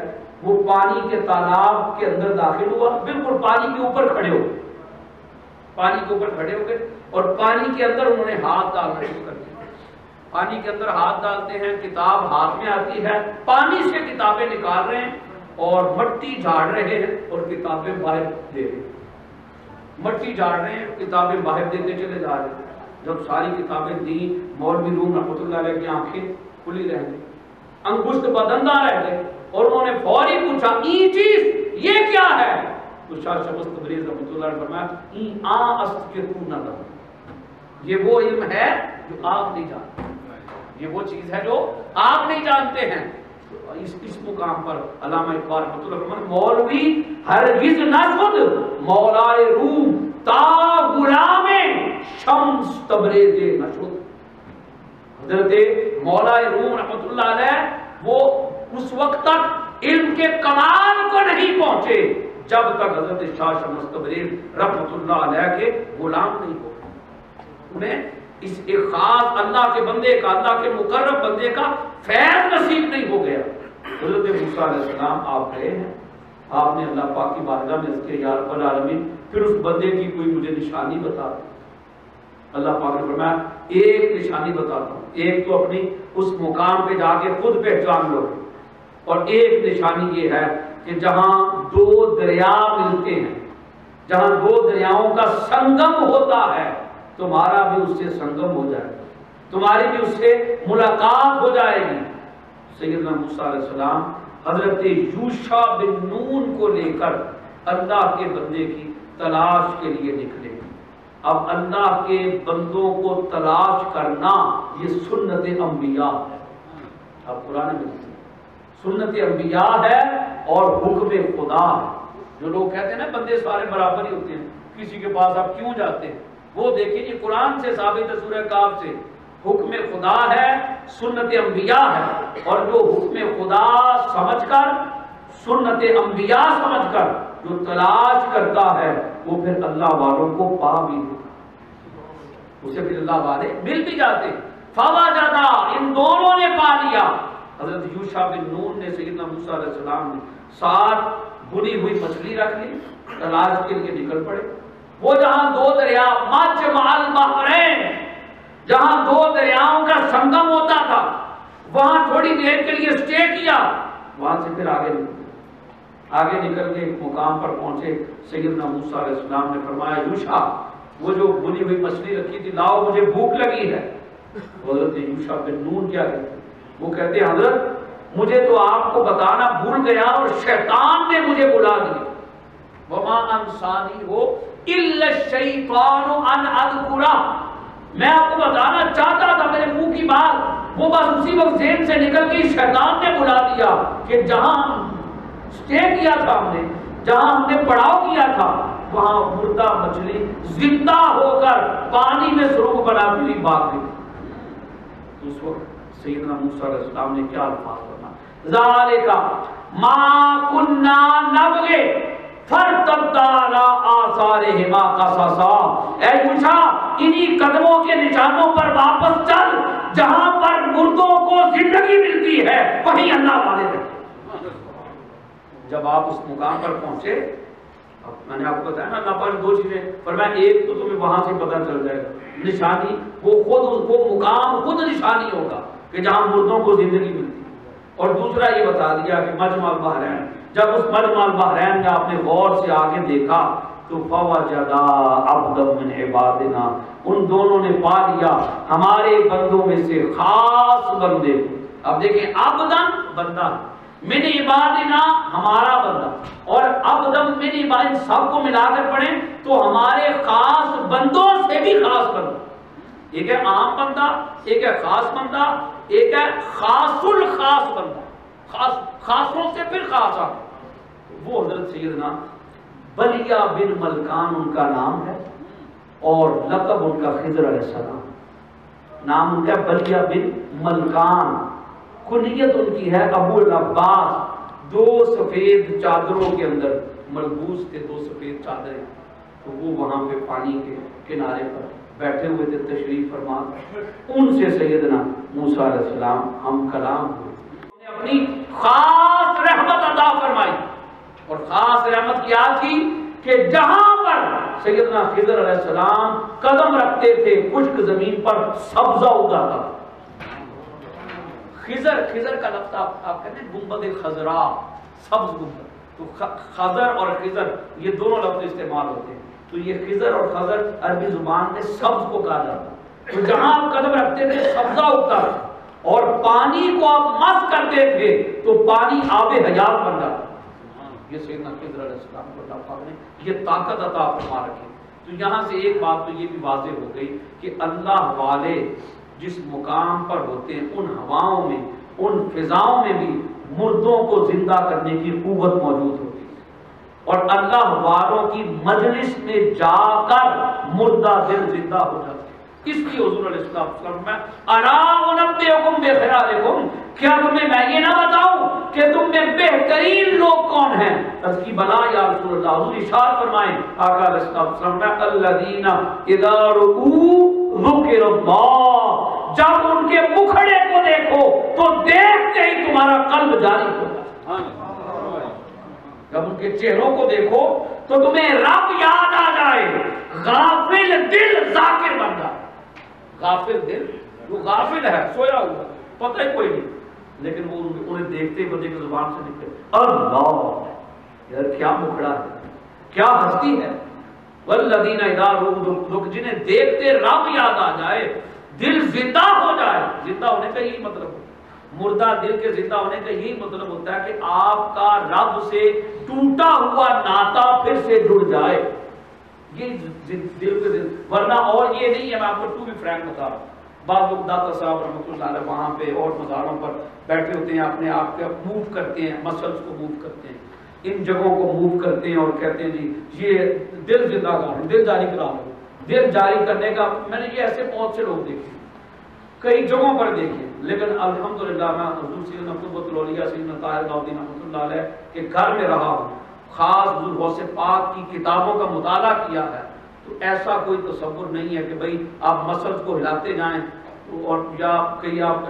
وہ پانی کے تالاب کے اندر داخل ہوا، بالکل پانی کے اوپر کھڑے ہو، پانی کے اوپر کھڑے ہو گئے، اور پانی کے اندر انہوں نے ہاتھ ڈالنا شروع کر دیا۔ پانی کے اندر ہاتھ ڈالتے ہیں، کتاب ہاتھ میں آتی ہے، پانی سے کتابیں نکال رہے ہیں اور مٹی جھاڑ رہے ہیں اور کتابیں باہر دے رہے ہیں، مٹی جھاڑ رہے ہیں، کتابیں باہر دیتے چلے جا رہے ہیں۔ جب ساری کتابیں دی، مولوی روم رحمۃ اللہ علیہ کی آنکھیں کھلی رہ گئی، انگشت بدندہ رہ گئے، اور انہوں نے فوری پوچھا یہ چیز یہ کیا ہے؟ تو شاہ شمس تبریز رحمۃ اللہ نے فرمایا این آ است کے تو نہ دو، یہ وہ علم ہے جو آپ نہیں جانتے، یہ وہ چیز ہے جو آپ نہیں جانتے ہیں۔ اس مقام پر علامہ اقبال رحمۃ اللہ فرماتے مولوی ہرگز نہ شد مولائے روم تا غلام شمس تبریز نہ شد۔ حضرت مولا روم رحمۃ اللہ علیہ وہ اس وقت تک علم کے کمال کو نہیں پہنچے جب تک حضرت شاہ شمس تبریز رحمۃ اللہ علیہ کے غلام نہیں ہو، انہیں اس ایک خاص اللہ کے بندے کا، اللہ کے مقرب بندے کا فیض نصیب نہیں ہو گیا۔ حضرت موسیٰ علیہ السلام آپ گئے ہیں، آپ نے اللہ پاک کی بارگاہ میں اس کے یا رب العالمین پھر اس بندے کی کوئی مجھے نشانی بتا دو۔ اللہ پاک نے فرمایا ایک نشانی بتاتا ہوں، ایک تو اپنی اس مقام پہ جا کے خود پہچان لو، اور ایک نشانی یہ ہے کہ جہاں دو دریا ملتے ہیں، جہاں دو دریاؤں کا سنگم ہوتا ہے، تمہارا بھی اس سے سنگم ہو جائے گا، تمہاری بھی اس سے ملاقات ہو جائے گی۔ سیدنا موسیٰ علیہ السلام حضرت یوشع بن نون کو لے کر اللہ کے بندے کی تلاش کے لیے نکلے۔ اب اللہ کے بندوں کو تلاش کرنا یہ سنت انبیاء ہے۔ اب قرآن میں سنت انبیاء ہے اور حکم خدا ہے۔ جو لوگ کہتے ہیں نا بندے سارے برابر ہی ہوتے ہیں، کسی کے پاس آپ کیوں جاتے ہیں، وہ دیکھیں یہ قرآن سے ثابت ہے، سورہ کہف سے حکم خدا ہے، سنت انبیاء ہے، اور جو حکم خدا سمجھ کر سنت انبیاء سمجھ کر جو تلاش کرتا ہے وہ پھر اللہ والوں کو پا بھی دیتا، اسے پھر اللہ والے مل بھی جاتے۔ فوجدا، ان دونوں نے پا لیا۔ حضرت یوشع بن نون نے سیدنا موسیٰ علیہ السلام نے ساتھ بنی ہوئی مچھلی رکھ لی، تلاش کے لیے نکل پڑے۔ وہ جہاں دو دریا مجمع البحرین، جہاں دو دریاؤں کا سنگم ہوتا تھا، وہاں تھوڑی دیر کے لیے اسٹے کیا، وہاں سے پھر آگے نکل کے ایک مقام پر پہنچے۔ سیدنا موسیٰ علیہ السلام نے فرمایا یوشع، وہ جو بنی ہوئی مچھلی رکھی تھی لاؤ، مجھے بھوک لگی ہے۔ حضرت یوشع بن نون کیا کہتے ہیں؟ وہ کہتے ہیں حضرت مجھے تو آپ کو بتانا بھول گیا اور شیطان نے مجھے بلا دیا۔ وما انسانی ہو الا الشیطان ان اذکرہ، میں آپ کو بتانا چاہتا تھا، میرے منہ کی بات وہ بس اسی وقت ذہن سے نکل گئی، شیطان نے بلا دیا کہ جہاں اسٹے کیا تھا ہم نے، جہاں ہم نے پڑاؤ کیا تھا، وہاں مردہ مچھلی زندہ ہو کر پانی میں سرنگ بناتی ہوئی بھاگ گئی۔ اس وقت سیدنا موسیٰ علیہ السلام نے کیا الفاظ کرنا، ذالک ما کنا نبغی فرتبتا علی آثارہما قصصا، اے یوشع انہی قدموں کے نشانوں پر واپس چل جہاں پر مردوں کو زندگی ملتی ہے، وہیں اللہ والے رہتے۔ جب آپ اس مقام پر پہنچے، میں نے آپ کو بتایا نا اللہ پر دو چیزیں فرمایا، ایک تو تمہیں وہاں سے پتہ چل جائے گا نشانی، وہ مقام خود نشانی ہوگا کہ جہاں مردوں کو زندگی ملتی ہے، اور دوسرا یہ بتا دیا کہ مجمع البحرین، جب اس مجمع البحرین میں آپ نے غور سے آگے دیکھا تو فوجدا عبدا من عبادنا، ان دونوں نے پا لیا ہمارے بندوں میں سے خاص بندے۔ اب دیکھیں عبدا بندہ، من عبادنا ہمارا بندہ، اور عبدا من عبادنا سب کو ملا کر پڑھیں تو ہمارے خاص بندوں سے بھی خاص بندہ۔ ایک ہے عام بندہ، ایک ہے خاص بندہ، ایک ہے خاص الخاص بندہ، خاصوں سے پھر خاص آ۔ وہ حضرت سیدنا بلیہ بن ملکان ان کا نام ہے، اور لقب ان کا خضر علیہ السلام، نام ان کا بلیہ بن ملکان، کنیت ان کی ہے ابو العباس۔ دو سفید چادروں کے اندر ملبوس تھے، دو سفید چادریں، تو وہ وہاں پہ پانی کے کنارے پر بیٹھے ہوئے تھے تشریف فرما، ان سے سیدنا موسیٰ علیہ السلام ہم کلام ہوئے، انہوں نے اپنی خاص رحمت عطا فرمائی، اور خاص رحمت کیا تھی کہ جہاں پر سیدنا خضر علیہ السلام قدم رکھتے تھے خشک زمین پر سبزہ اگاتا۔ خضر کا لفظ آپ کہتے ہیں گنبد خضراء، سبز گنبد، تو خضر اور خضر یہ دونوں لفظ استعمال ہوتے ہیں، تو یہ خضر اور خضر عربی زبان میں سبز کو کہا جاتا ہے۔ تو جہاں آپ قدم رکھتے تھے سبزہ اگتا تھا، اور پانی کو آپ مس کرتے تھے تو پانی آب حیات بن جاتا۔ یہ سیدنا خضر علیہ السلام کو اللہ پاک نے یہ طاقت عطا فرما رکھی۔ تو یہاں سے ایک بات تو یہ بھی واضح ہو گئی کہ اللہ والے جس مقام پر ہوتے ہیں، ان ہواؤں میں، ان فضاؤں میں بھی مردوں کو زندہ کرنے کی قوت موجود ہوتی ہے، اور اللہ والوں کی مجلس میں جا کر مردہ دل زندہ ہو جاتا ہے۔ اس لیے حضور علیہ السلام میں الا انبئکم بخیارکم، کیا تمہیں میں یہ نہ بتاؤں کہ تم میں بہترین لوگ کون ہیں؟ اس کی بلا یا رسول اللہ، حضور ارشاد فرمائیں آقا علیہ السلام میں الذین اذا رؤوا ذکر اللہ، جب ان کے مکھڑے کو دیکھو تو دیکھتے ہی تمہارا قلب جاری ہوتا ہے، جب ان کے چہروں کو دیکھو تو تمہیں رب یاد آ جائے، غافل دل ذاکر بن جائے۔ غافل دل، وہ غافل ہے، سویا ہوا، پتہ ہی کوئی نہیں، لیکن وہ انہیں دیکھتے ہی بندے کی زبان سے نکلے اللہ، یار کیا مکھڑا ہے، کیا ہستی ہے۔ والذین اذا رؤوا، جنہیں دیکھتے رب یاد آ جائے، دل زندہ ہو جائے۔ زندہ ہونے کا یہی مطلب ہے، مردہ دل کے زندہ ہونے کا یہی مطلب ہوتا ہے کہ آپ کا رب سے ٹوٹا ہوا ناتا پھر سے جڑ جائے۔ یہ دل کے دل، ورنہ اور یہ نہیں ہے. میں آپ کو ٹو بی فرینک بتا رہا ہوں، بعض لوگ داتا صاحب رحمۃ اللہ علیہ وہاں پہ اور مزاروں پر بیٹھے ہوتے ہیں، اپنے آپ کو موو کرتے ہیں، مسلس کو موو کرتے ہیں، ان جگہوں کو موو کرتے ہیں اور کہتے ہیں جی یہ دل زندہ کر، دل جاری کرا لو. دل جاری کرنے کا میں نے یہ ایسے بہت سے لوگ دیکھے، کئی جگہوں پر دیکھے، لیکن الحمدللہ میں حضور سیدنا قطب الاولیاء سیدنا طاہر غوثی رحمۃ اللہ علیہ کے گھر میں رہا ہوں، خاص حضور غوث پاک کی کتابوں کا مطالعہ کیا ہے، تو ایسا کوئی تصور نہیں ہے کہ بھئی آپ مسلس کو ہلاتے جائیں اور یا کہیں آپ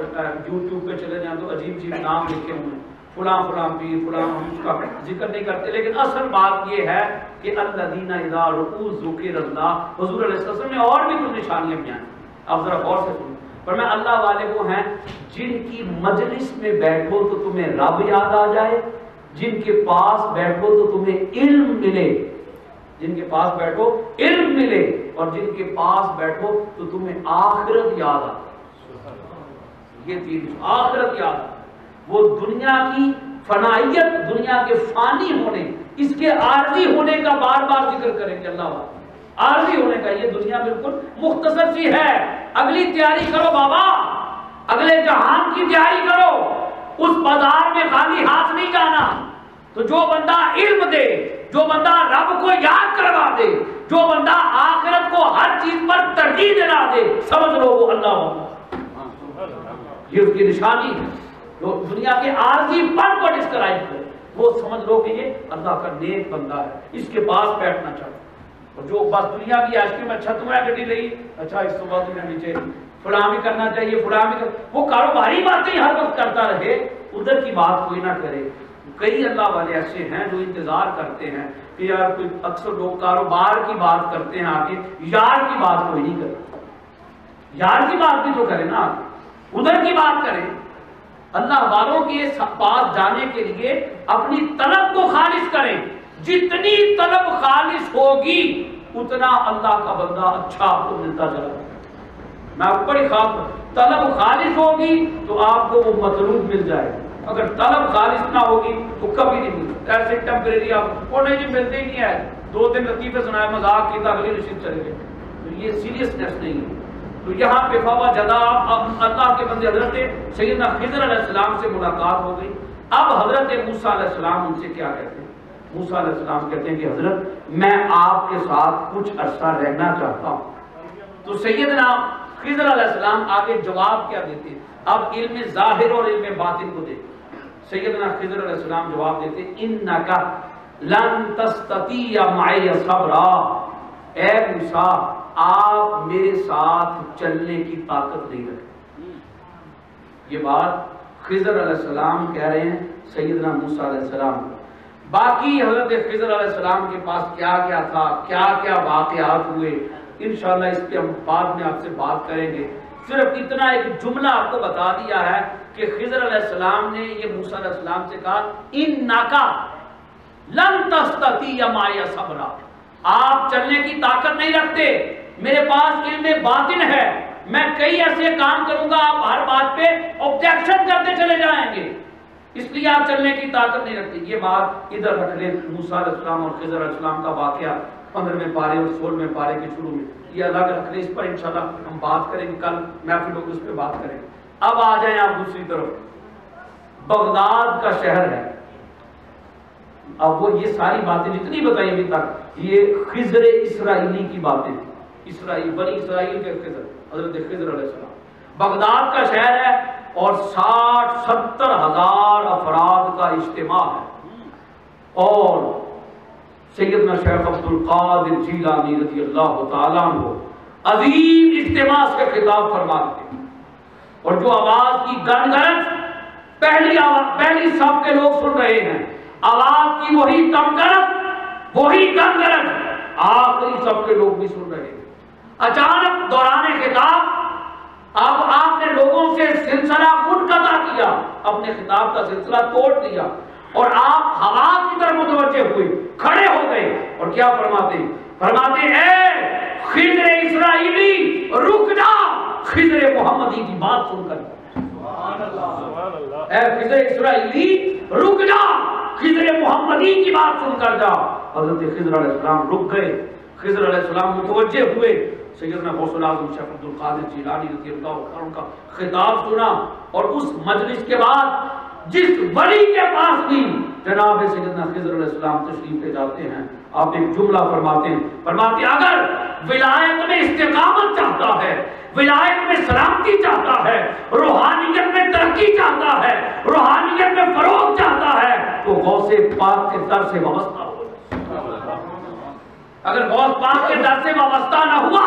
یوٹیوب پہ چلے جائیں تو عجیب عجیب نام لکھے ہوئے ہیں، فلاں فلاں پیر فلاں، ہم اس کا ذکر نہیں کرتے. لیکن اصل بات یہ ہے کہ الذین اذا رؤوا ذکر اللہ، حضور علیہ السلام نے اور بھی کچھ نشانیاں بیان کی. آپ ذرا غور سے سنیں، فرمایا اللہ والے وہ ہیں جن کی مجلس میں بیٹھو تو تمہیں رب یاد آ جائے، جن کے پاس بیٹھو تو تمہیں علم ملے، جن کے پاس بیٹھو علم ملے، اور جن کے پاس بیٹھو تو تمہیں آخرت یاد آ. یہ چیز آخرت یاد، وہ دنیا کی فنائیت، دنیا کے فانی ہونے، اس کے عارضی ہونے کا بار بار ذکر کریں گے. اللہ عارضی ہونے کا، یہ دنیا بالکل مختصر سی ہے، اگلی تیاری کرو بابا، اگلے جہان کی تیاری کرو، اس بازار میں خالی ہاتھ نہیں جانا. تو جو بندہ علم دے، جو بندہ رب کو یاد کروا دے، جو بندہ آخرت کو ہر چیز پر ترجیح دلا دے، سمجھ لو وہ اللہ ہوگا. یہ اس کی نشانی ہے. جو دنیا کے عارضی پن کو ڈسکرائب کرے وہ سمجھ لو کہ یہ اللہ کا نیک بندہ ہے، اس کے پاس بیٹھنا چاہیے. اور جو بس دنیا کی عاشقی میں چھت میں گڈی رہی، اچھا اس کے بعد میں نیچے فلاں بھی کرنا چاہیے، فلاں بھی وہ کاروباری باتیں ہر وقت کرتا رہے، ادھر کی بات کوئی نہ کرے. کئی اللہ والے ایسے ہیں جو انتظار کرتے ہیں کہ یار کوئی، اکثر لوگ کاروبار کی بات کرتے ہیں آگے، یار کی بات کوئی نہیں کرتا. یار کی بات بھی تو کرے نا، ادھر کی بات کریں. اللہ والوں کے پاس جانے کے لیے اپنی طلب کو خالص کریں. جتنی طلب خالص ہوگی اتنا اللہ کا بندہ اچھا آپ کو ملتا چلا جائے. میں آپ کو بڑی خاص طلب خالص ہوگی تو آپ کو وہ مطلوب مل جائے. اگر طلب خالص نہ ہوگی تو کبھی نہیں ملتی. ایسے ٹیمپریری آپ وہ نہیں جی ملتے ہی نہیں ہے، 2 دن لطیفے سنائے، مذاق کیا، اگلی نشست چلے گئے. تو یہ سیریسنیس نہیں ہے. تو یہاں پہ فوا جدا اللہ کے بندے حضرت سیدنا خضر علیہ السلام سے ملاقات ہو گئی. اب حضرت موسیٰ علیہ السلام ان سے کیا کہتے ہیں؟ موسیٰ علیہ السلام کہتے ہیں کہ حضرت میں آپ کے ساتھ کچھ عرصہ رہنا چاہتا ہوں. تو سیدنا خضر علیہ السلام آگے جواب کیا دیتے ہیں؟ اب علم ظاہر اور علم باطن کو دیکھیں. سیدنا خضر علیہ السلام جواب دیتے ہیں انک لن تستطیع معی صبرا، اے موسیٰ آپ میرے ساتھ چلنے کی طاقت نہیں رکھتے. یہ بات خضر علیہ السلام کہہ رہے ہیں سیدنا موسیٰ علیہ السلام کو. باقی حضرت خضر علیہ السلام کے پاس کیا کیا تھا، کیا کیا واقعات ہوئے، انشاءاللہ اس پہ ہم بعد میں آپ سے بات کریں گے. صرف اتنا ایک جملہ آپ کو بتا دیا ہے کہ خضر علیہ السلام نے یہ موسیٰ علیہ السلام سے کہا انکا لن تستطیع معی صبرا، آپ چلنے کی طاقت نہیں رکھتے، میرے پاس علم باطن ہے، میں کئی ایسے کام کروں گا آپ ہر بات پہ آبجیکشن کرتے چلے جائیں گے، اس لیے آپ چلنے کی طاقت نہیں رکھتے. یہ بات ادھر رکھ لیں. موسیٰ علیہ السلام اور خضر علیہ السلام کا واقعہ 15ویں پارے اور 16ویں پارے کے شروع میں یہ الگ رکھ لیں. اس پر انشاءاللہ ہم بات کریں گے، کل محفل ہوگی اس پہ بات کریں گے. اب آ جائیں آپ دوسری طرف، بغداد کا شہر ہے. اب وہ یہ ساری باتیں جتنی بتائی ابھی تک یہ خضر اسرائیلی کی باتیں، اسرائیل بنی اسرائیل کے خضر، حضرت خضر علیہ السلام. بغداد کا شہر ہے اور 60-70 ہزار افراد کا اجتماع ہے. اور سیدنا شیخ عبدالقادر جیلانی رضی اللہ تعالیٰ عنہ عظیم اجتماع سے خطاب فرماتے ہیں. اور جو آواز کی گنگرج پہلی صف کے لوگ سن رہے ہیں، آواز کی وہی تمگرج وہی گنگرج آخری صف کے لوگ بھی سن رہے ہیں. اچانک دوران خطاب اب آپ نے لوگوں سے سلسلہ منقطع کیا، اپنے خطاب کا سلسلہ توڑ دیا اور آپ ہوا کی طرف متوجہ ہوئے، کھڑے ہو گئے اور کیا فرماتے ہیں؟ فرماتے اے خضر اسرائیلی رک جا، خضر محمدی کی بات سن کر. اے خضر اسرائیلی رک جا، خضر محمدی کی بات سن کر جا. حضرت خضر علیہ السلام رک گئے. خضر علیہ السلام متوجہ ہوئے، سیدنا غوث الاعظم شیخ عبد القادر جیلانی رضی اللہ عنہ کا خطاب سنا، اور اس مجلس کے بعد جس ولی کے پاس بھی جناب سیدنا خضر علیہ السلام تشریف لے جاتے ہیں، آپ ایک جملہ فرماتے ہیں اگر ولایت میں استقامت چاہتا ہے، ولایت میں سلامتی چاہتا ہے، روحانیت میں ترقی چاہتا ہے، روحانیت میں فروغ چاہتا ہے، تو غوث پاک کے در سے وابستہ ہو جائے۔ اگر غوث پاک کے در سے وابستہ نہ ہوا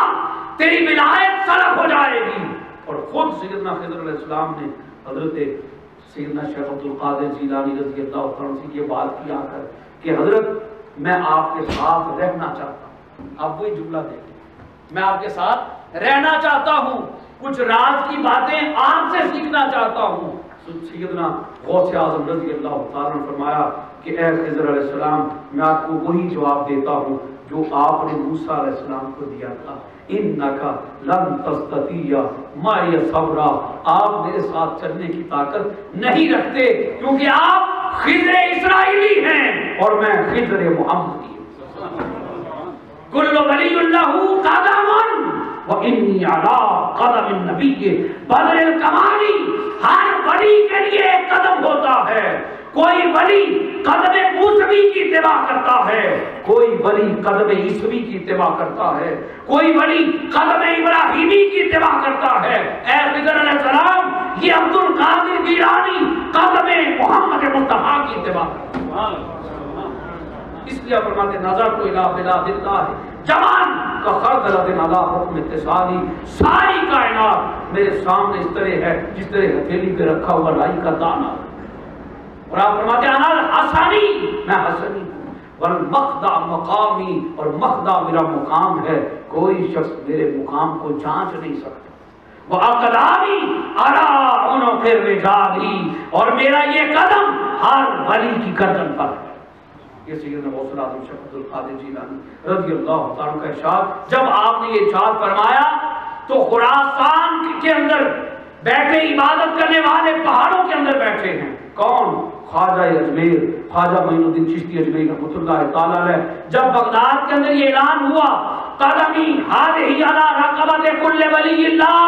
تیری ولایت سلب ہو جائے گی۔ اور خود سیدنا خضر علیہ السلام نے حضرت سیدنا شیخ عبد القادر جیلانی رضی اللہ عنہ سے یہ بات کیا کر کہ حضرت میں آپ کے ساتھ رہنا چاہتا ہوں۔ آپ وہی جملہ دیکھیں، میں آپ کے ساتھ رہنا چاہتا ہوں، کچھ راز کی باتیں آپ سے سیکھنا چاہتا ہوں۔ سیدنا غوث اعظم رضی اللہ تعالیٰ نے فرمایا کہ اے خضر علیہ السلام، میں آپ کو وہی جواب دیتا ہوں جو آپ نے موسیٰ علیہ السلام کو دیا تھا، اِنَّكَ لَن تَسْتَطِيعَ مَعِيَ صَبْرًا، آپ میرے ساتھ چلنے کی طاقت نہیں رکھتے کیونکہ آپ خضر اسرائیلی ہیں اور میں خضر محمدی ہوں۔ کل ولی اللہ قدم وانی علی قدم النبی بدر الکمالی، ہر ولی کے لیے ایک قدم ہوتا ہے، کوئی ولی قدم موسوی کی اتباع کرتا ہے، کوئی ولی قدم عیسوی کی اتباع کرتا ہے، کوئی ولی قدم ابراہیمی کی اتباع کرتا ہے۔ اے خضر علیہ السلام، یہ عبد القادر جیلانی قدم محمد مصطفیٰ کی اتباع کرتا ہے۔ اس لیے فرماتے نظر تو الہ بلاد اللہ جوان کا خردلۃ علی حکم اتصالی، ساری کائنات میرے سامنے اس طرح ہے جس طرح ہتھیلی پہ رکھا ہوا رائی کا دانہ۔ اور آپ فرماتے ہیں انا حسنی، میں حسنی ہوں، والمخدع مقامی، اور مخدع میرا مقام ہے، کوئی شخص میرے مقام کو جانچ نہیں سکتا۔ وَأَقْدَامِي عَلَىٰ عُنُقِ الرِّجَالِ، اور میرا یہ قدم ہر ولی کی گردن پر ہے۔ یہ سیدنا غوث الاعظم شیخ عبد القادر جیلانی رضی اللہ تعالیٰ کا ارشاد، جب آپ نے یہ ارشاد فرمایا تو خراسان کے اندر بیٹھے عبادت کرنے والے پہاڑوں کے اندر بیٹھے ہیں، کون؟ خواجہ اجمیر، خواجہ معین الدین چشتی اجمیری رحمۃ اللہ تعالیٰ علیہ۔ جب بغداد کے اندر یہ اعلان ہوا قدمی ہذہ علی رقبۃ کل ولی اللہ،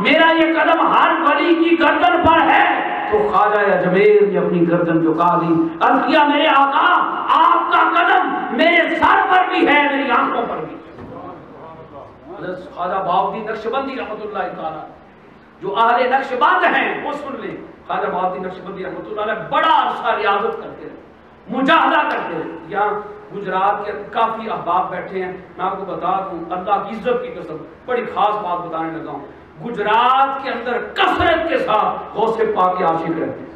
میرا یہ قدم ہر ولی کی گردن پر ہے، تو خواجہ اجمیر نے اپنی گردن جھکا لی، عرض کیا میرے آقا آپ کا قدم میرے سر پر بھی ہے، میری آنکھوں پر بھی۔ حضرت خواجہ بہاؤالدین نقشبندی رحمۃ اللہ تعالیٰ جو اہل نقشبند ہیں وہ سن لیں، خواجہ بہاؤالدین نقشبندی رحمۃ اللہ علیہ بڑا عرصہ ریاضت کرتے رہے، مجاہدہ کرتے رہے۔ یہاں گجرات کے کافی احباب بیٹھے ہیں، میں آپ کو بتا دوں اللہ کی عزت کی قسم بڑی خاص بات بتانے لگا ہوں، گجرات کے اندر کثرت کے ساتھ غوث پاک کے عاشق رہتے ہیں۔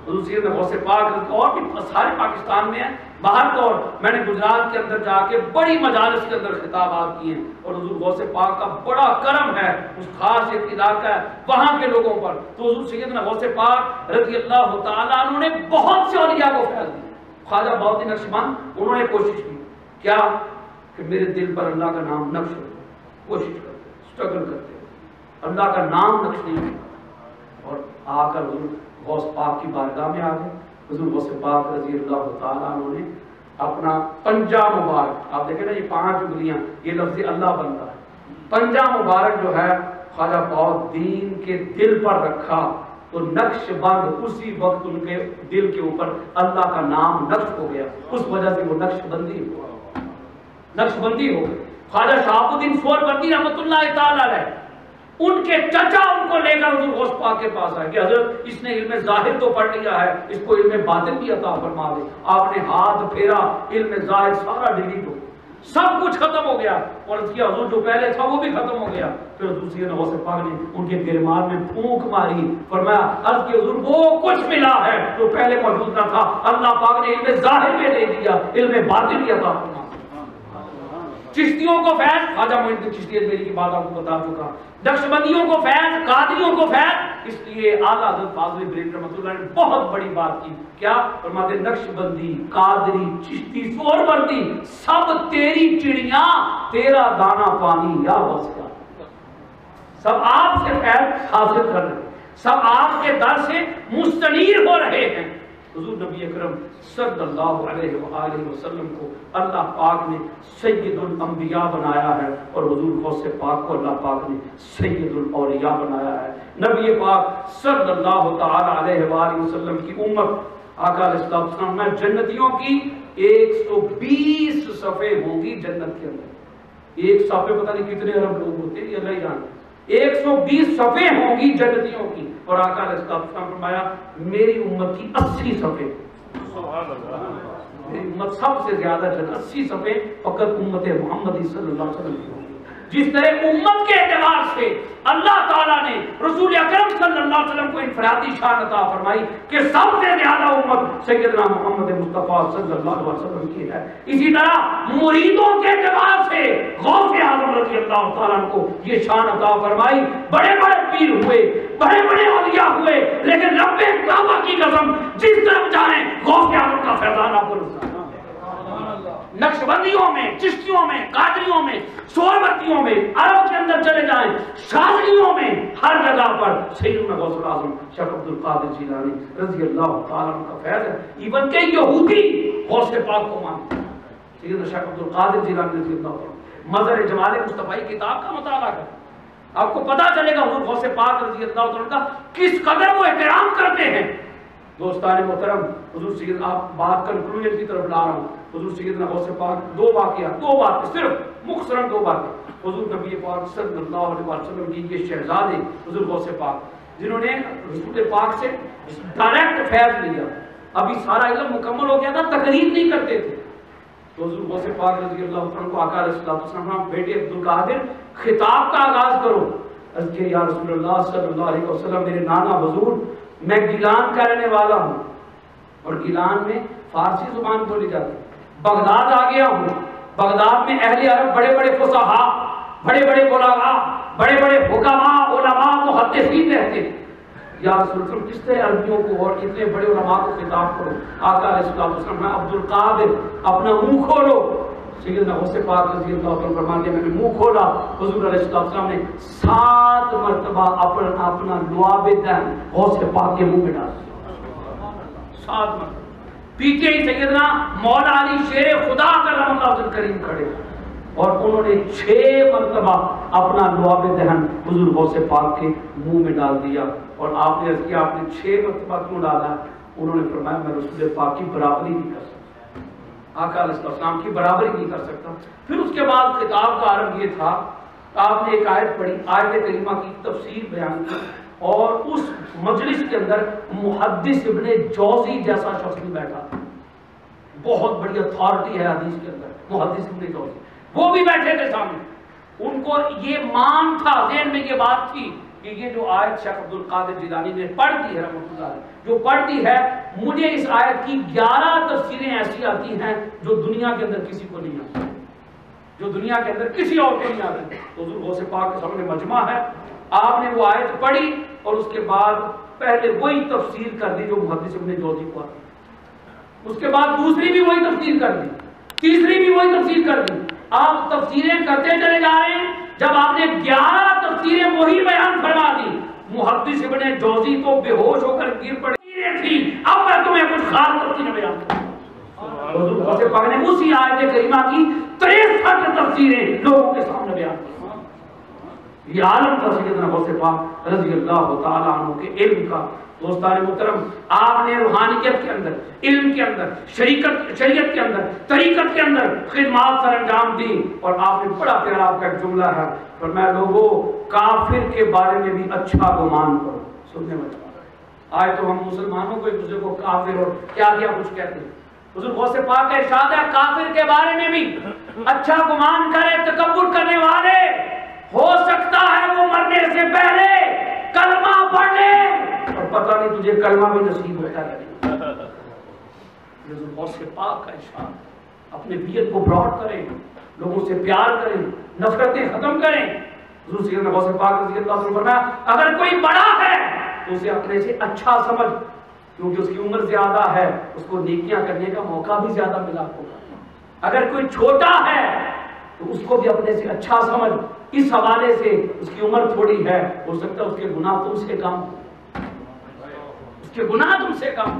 حضور سیدنا غوث پاک اور بھی سارے پاکستان میں ہیں، باہر تو اور میں نے گجرات کے اندر جا کے بڑی مجالس کے اندر خطابات کیے ہیں، اور حضور غوث پاک کا بڑا کرم ہے اس خاص ایک علاقہ ہے وہاں کے لوگوں پر، تو حضور سیدنا غوث پاک رضی اللہ تعالیٰ عنہ نے بہت سے اولیاء کو فیض دیا۔ خواجہ بہاؤالدین نقشبند انہوں نے کوشش کی کیا کہ میرے دل پر اللہ کا نام نقش ہو، کوشش کرتے اسٹرگل کرتے اللہ کا نام نقش نہیں ہوتا، اور آ کر حضور غوث پاک کی بارگاہ میں آ گئے۔ حضور غوث پاک رضی اللہ تعالیٰ عنہ نے اپنا پنجہ مبارک، آپ دیکھیں نا یہ 5 انگلیاں، یہ لفظ اللہ بنتا ہے، پنجہ مبارک جو ہے خواجہ بہاؤالدین کے دل پر رکھا تو نقش بند اسی وقت ان کے دل کے اوپر اللہ کا نام نقش ہو گیا، اس وجہ سے وہ نقش بندی ہوا، نقش بندی ہو گئی۔ خواجہ شہاب الدین سہروردی رحمۃ اللہ تعالیٰ علیہ ان کے چچا ان کو لے کر حضور غوث پاک کے پاس آئے کہ حضرت اس نے علم ظاہر تو پڑھ لیا ہے، اس کو علم باطن بھی عطا فرما دے۔ آپ نے ہاتھ پھیرا، علم ظاہر سارا ڈیلیٹ ہو، سب کچھ ختم ہو گیا، اور اس کی حضور جو پہلے تھا وہ بھی ختم ہو گیا۔ پھر حضور سیدنا غوث پاک نے ان کے گرمان میں پھونک ماری، فرمایا عرض کی حضور وہ کچھ ملا ہے جو پہلے موجود نہ تھا، اللہ پاک نے علم ظاہر میں دے دیا، علم باطن بھی عطا فرما۔ چشتیوں کو فیض، خواجہ معین الدین چشتی اجمیری کی بات آپ کو بتا چکا، نقشبندیوں کو فیض، قادریوں کو فیض، اس لیے اعلیٰ حضرت فاضل بریلوی رحمۃ اللہ نے بہت بڑی بات کی، کیا فرماتے نقشبندی، قادری، چشتی، سہروردی سب تیری چڑیاں تیرا دانا پانی یا واسطہ، سب آپ سے فیض حاصل کر رہے ہیں، سب آپ کے در سے مستنیر ہو رہے ہیں۔ حضور نبی اکرم صلی اللہ علیہ وآلہ وسلم کو اللہ پاک نے سید الانبیاء بنایا ہے، اور حضور غوث پاک کو اللہ پاک نے سید الاولیاء بنایا ہے۔ نبی پاک صلی اللہ تعالی علیہ وآلہ وسلم کی امت آقا علیہ السلام میں جنتیوں کی 120 صفحے ہوں گی جنت کے اندر۔ ایک صفحے پتہ نہیں کتنے ارب لوگ ہوتے ہیں، یہ اللہ ہی جانتا۔ 120 صفحے ہوں گی جنتیوں کی، اور آقا علیہ السلام نے فرمایا میری امت کی 80 صفحے، میری امت سب سے زیادہ 80 صفحے فقط امت محمدی صلی اللہ علیہ وسلم کی ہوگی۔ جس طرح امت کے اعتبار سے اللہ تعالیٰ نے رسول اکرم صلی اللہ علیہ وسلم کو انفرادی شان عطا فرمائی کہ سب سے زیادہ امت سیدنا محمد مصطفیٰ صلی اللہ علیہ وسلم کی ہے، اسی طرح مریدوں کے اعتبار سے غوث اعظم رضی اللہ تعالیٰ کو یہ شان عطا فرمائی۔ بڑے بڑے پیر ہوئے، بڑے بڑے اولیاء ہوئے، لیکن رب کعبہ کی قسم جس طرف جائیں غوث اعظم کا فیضان آپ کو رسا۔ نقشبندیوں میں، چشتیوں میں، قادریوں میں، سہروردیوں میں، عرب کے اندر چلے جائیں، شاذلیوں میں، ہر جگہ پر سیدنا غوث الاعظم شیخ عبد القادر جیلانی رضی اللہ تعالیٰ عنہ کا فیض ہے۔ ایون کہ یہودی غوث پاک کو مانتے ہیں۔ سیدنا شیخ عبد القادر جیلانی رضی اللہ تعالیٰ مظہر جمال مصطفیٰ کتاب کا مطالعہ کریں، آپ کو پتا چلے گا حضور غوث پاک رضی اللہ تعالیٰ کا کس قدر وہ احترام کرتے ہیں۔ دوستان محترم، حضور سید آپ بات کنکلوژن کی طرف لا رہا ہوں۔ حضور سیدنا غوث پاک دو باتیں صرف مختصراً دو باتیں۔ حضور نبی پاک صلی اللہ علیہ وسلم کی یہ شہزادے حضور غوث پاک جنہوں نے رسول پاک سے ڈائریکٹ فیض لیا، ابھی سارا علم مکمل ہو گیا تھا، تقریر نہیں کرتے تھے، تو حضور غوث پاک رضی اللہ عنہ کو آقا علیہ السلام بیٹے عبد القادر خطاب کا آغاز کرو۔ عرض کیا یا رسول اللہ صلی اللہ علیہ وسلم، میرے نانا حضور میں گیلان کا رہنے والا ہوں، اور گیلان میں فارسی زبان بولی جاتی، بغداد آ گیا ہوں، بغداد میں اہل عرب بڑے بڑے فصحاء، بڑے بڑے بلاغاء، بڑے بڑے حکماء، علماء، محدثین رہتے ہیں۔ یا رسول اللہ کس طرح عربیوں کو اور اتنے بڑے علماء کو خطاب کرو؟ آقا علیہ السلام میں عبد القادر اپنا منہ کھولو۔ سیدنا غوث پاک رضی اللہ عنہ فرماتے ہیں میں نے منہ کھولا، حضور علیہ السلام نے 7 مرتبہ اپنا لعاب دہن غوث پاک کے منہ میں ڈالا، 7 مرتبہ۔ پیچھے ہی سیدنا مولا علی شیر خدا کرم اللہ وجل کریم کھڑے، اور انہوں نے 6 مرتبہ اپنا لعاب دہن حضور غوث پاک کے منہ میں ڈال دیا، اور آپ نے عرض کیا آپ نے 6 مرتبہ کیوں ڈالا؟ انہوں نے فرمایا میں رسول پاک کی برابری نہیں کر سکتا، آقا علیہ السلام کی برابری نہیں کر سکتا۔ پھر اس کے بعد خطاب کا عرب یہ تھا، آپ نے ایک آیت پڑھی، آیت کریمہ کی تفسیر بیان کی، اور اس مجلس کے اندر محدث ابن جوزی جیسا شخص بھی بیٹھا تھا، بہت بڑی اتھارٹی ہے حدیث کے اندر محدث ابن جوزی، وہ بھی بیٹھے تھے سامنے۔ ان کو یہ مان تھا، ذہن میں یہ بات تھی کہ یہ جو آیت شیخ عبد القادر جیلانی نے پڑھ دی ہے رحمۃ اللہ علیہ، جو پڑھ دی ہے، مجھے اس آیت کی 11 تفسیریں ایسی آتی ہیں جو دنیا کے اندر کسی کو نہیں آتی، جو دنیا کے اندر کسی اور کو نہیں آتی۔ تو حضور غوث پاک کے سامنے مجمع ہے، آپ نے وہ آیت پڑھی اور اس کے بعد پہلے وہی تفسیر کر دی جو محدث ابن جوزی کو آتی، اس کے بعد دوسری بھی وہی تفسیر کر دی، تیسری بھی وہی تفسیر کر دی۔ آپ تفسیریں کرتے چلے جا رہے ہیں، جب آپ نے 11 تفسیریں وہی بیان فرما دی، محدث ابن جوزی تو بے ہوش ہو کر گر پڑے تھی۔ اب میں تمہیں کچھ خاص تفسیریں بیان کروں۔ حضور غوث پاک نے اسی آیت کریمہ کی 63 تفسیریں لوگوں کے سامنے بیان کی۔ یہ عالم تھا سیدنا غوث پاک رضی اللہ تعالیٰ عنہ کے علم کا۔ دوستان محترم، آپ نے روحانیت کے اندر، علم کے اندر، شریعت کے اندر، طریقت کے اندر خدمات سر انجام دی، اور آپ نے بڑا پیارا آپ کا ایک جملہ ہے، فرمایا لوگوں کافر کے بارے میں بھی اچھا گمان کرو۔ سننے میں آئے تو ہم مسلمانوں کو ایک دوسرے کو کافر اور کیا کیا کچھ کہتے ہیں۔ حضور غوث پاک کا ارشاد ہے کافر کے بارے میں بھی اچھا گمان کرے، تکبر کرنے والے ہو سکتا ہے وہ مرنے سے پہلے کلمہ پڑھ لے، اور پتہ نہیں تجھے کلمہ بھی نصیب ہوتا ہے۔ حضور غوث پاک کا ارشاد، اپنے بیت کو براڈ کریں، لوگوں سے پیار کریں، نفرتیں ختم کریں۔ حضور سیدنا غوث پاک رضی اللہ عنہ فرمایا اگر کوئی بڑا ہے تو اسے اپنے سے اچھا سمجھ، کیونکہ اس کی عمر زیادہ ہے، اس کو نیکیاں کرنے کا موقع بھی زیادہ ملا ہوگا۔ اگر کوئی چھوٹا ہے تو اس کو بھی اپنے سے اچھا سمجھ، اس حوالے سے اس کی عمر تھوڑی ہے، ہو سکتا ہے اس کے گناہ تم سے کم، اس کے گناہ تم سے کم۔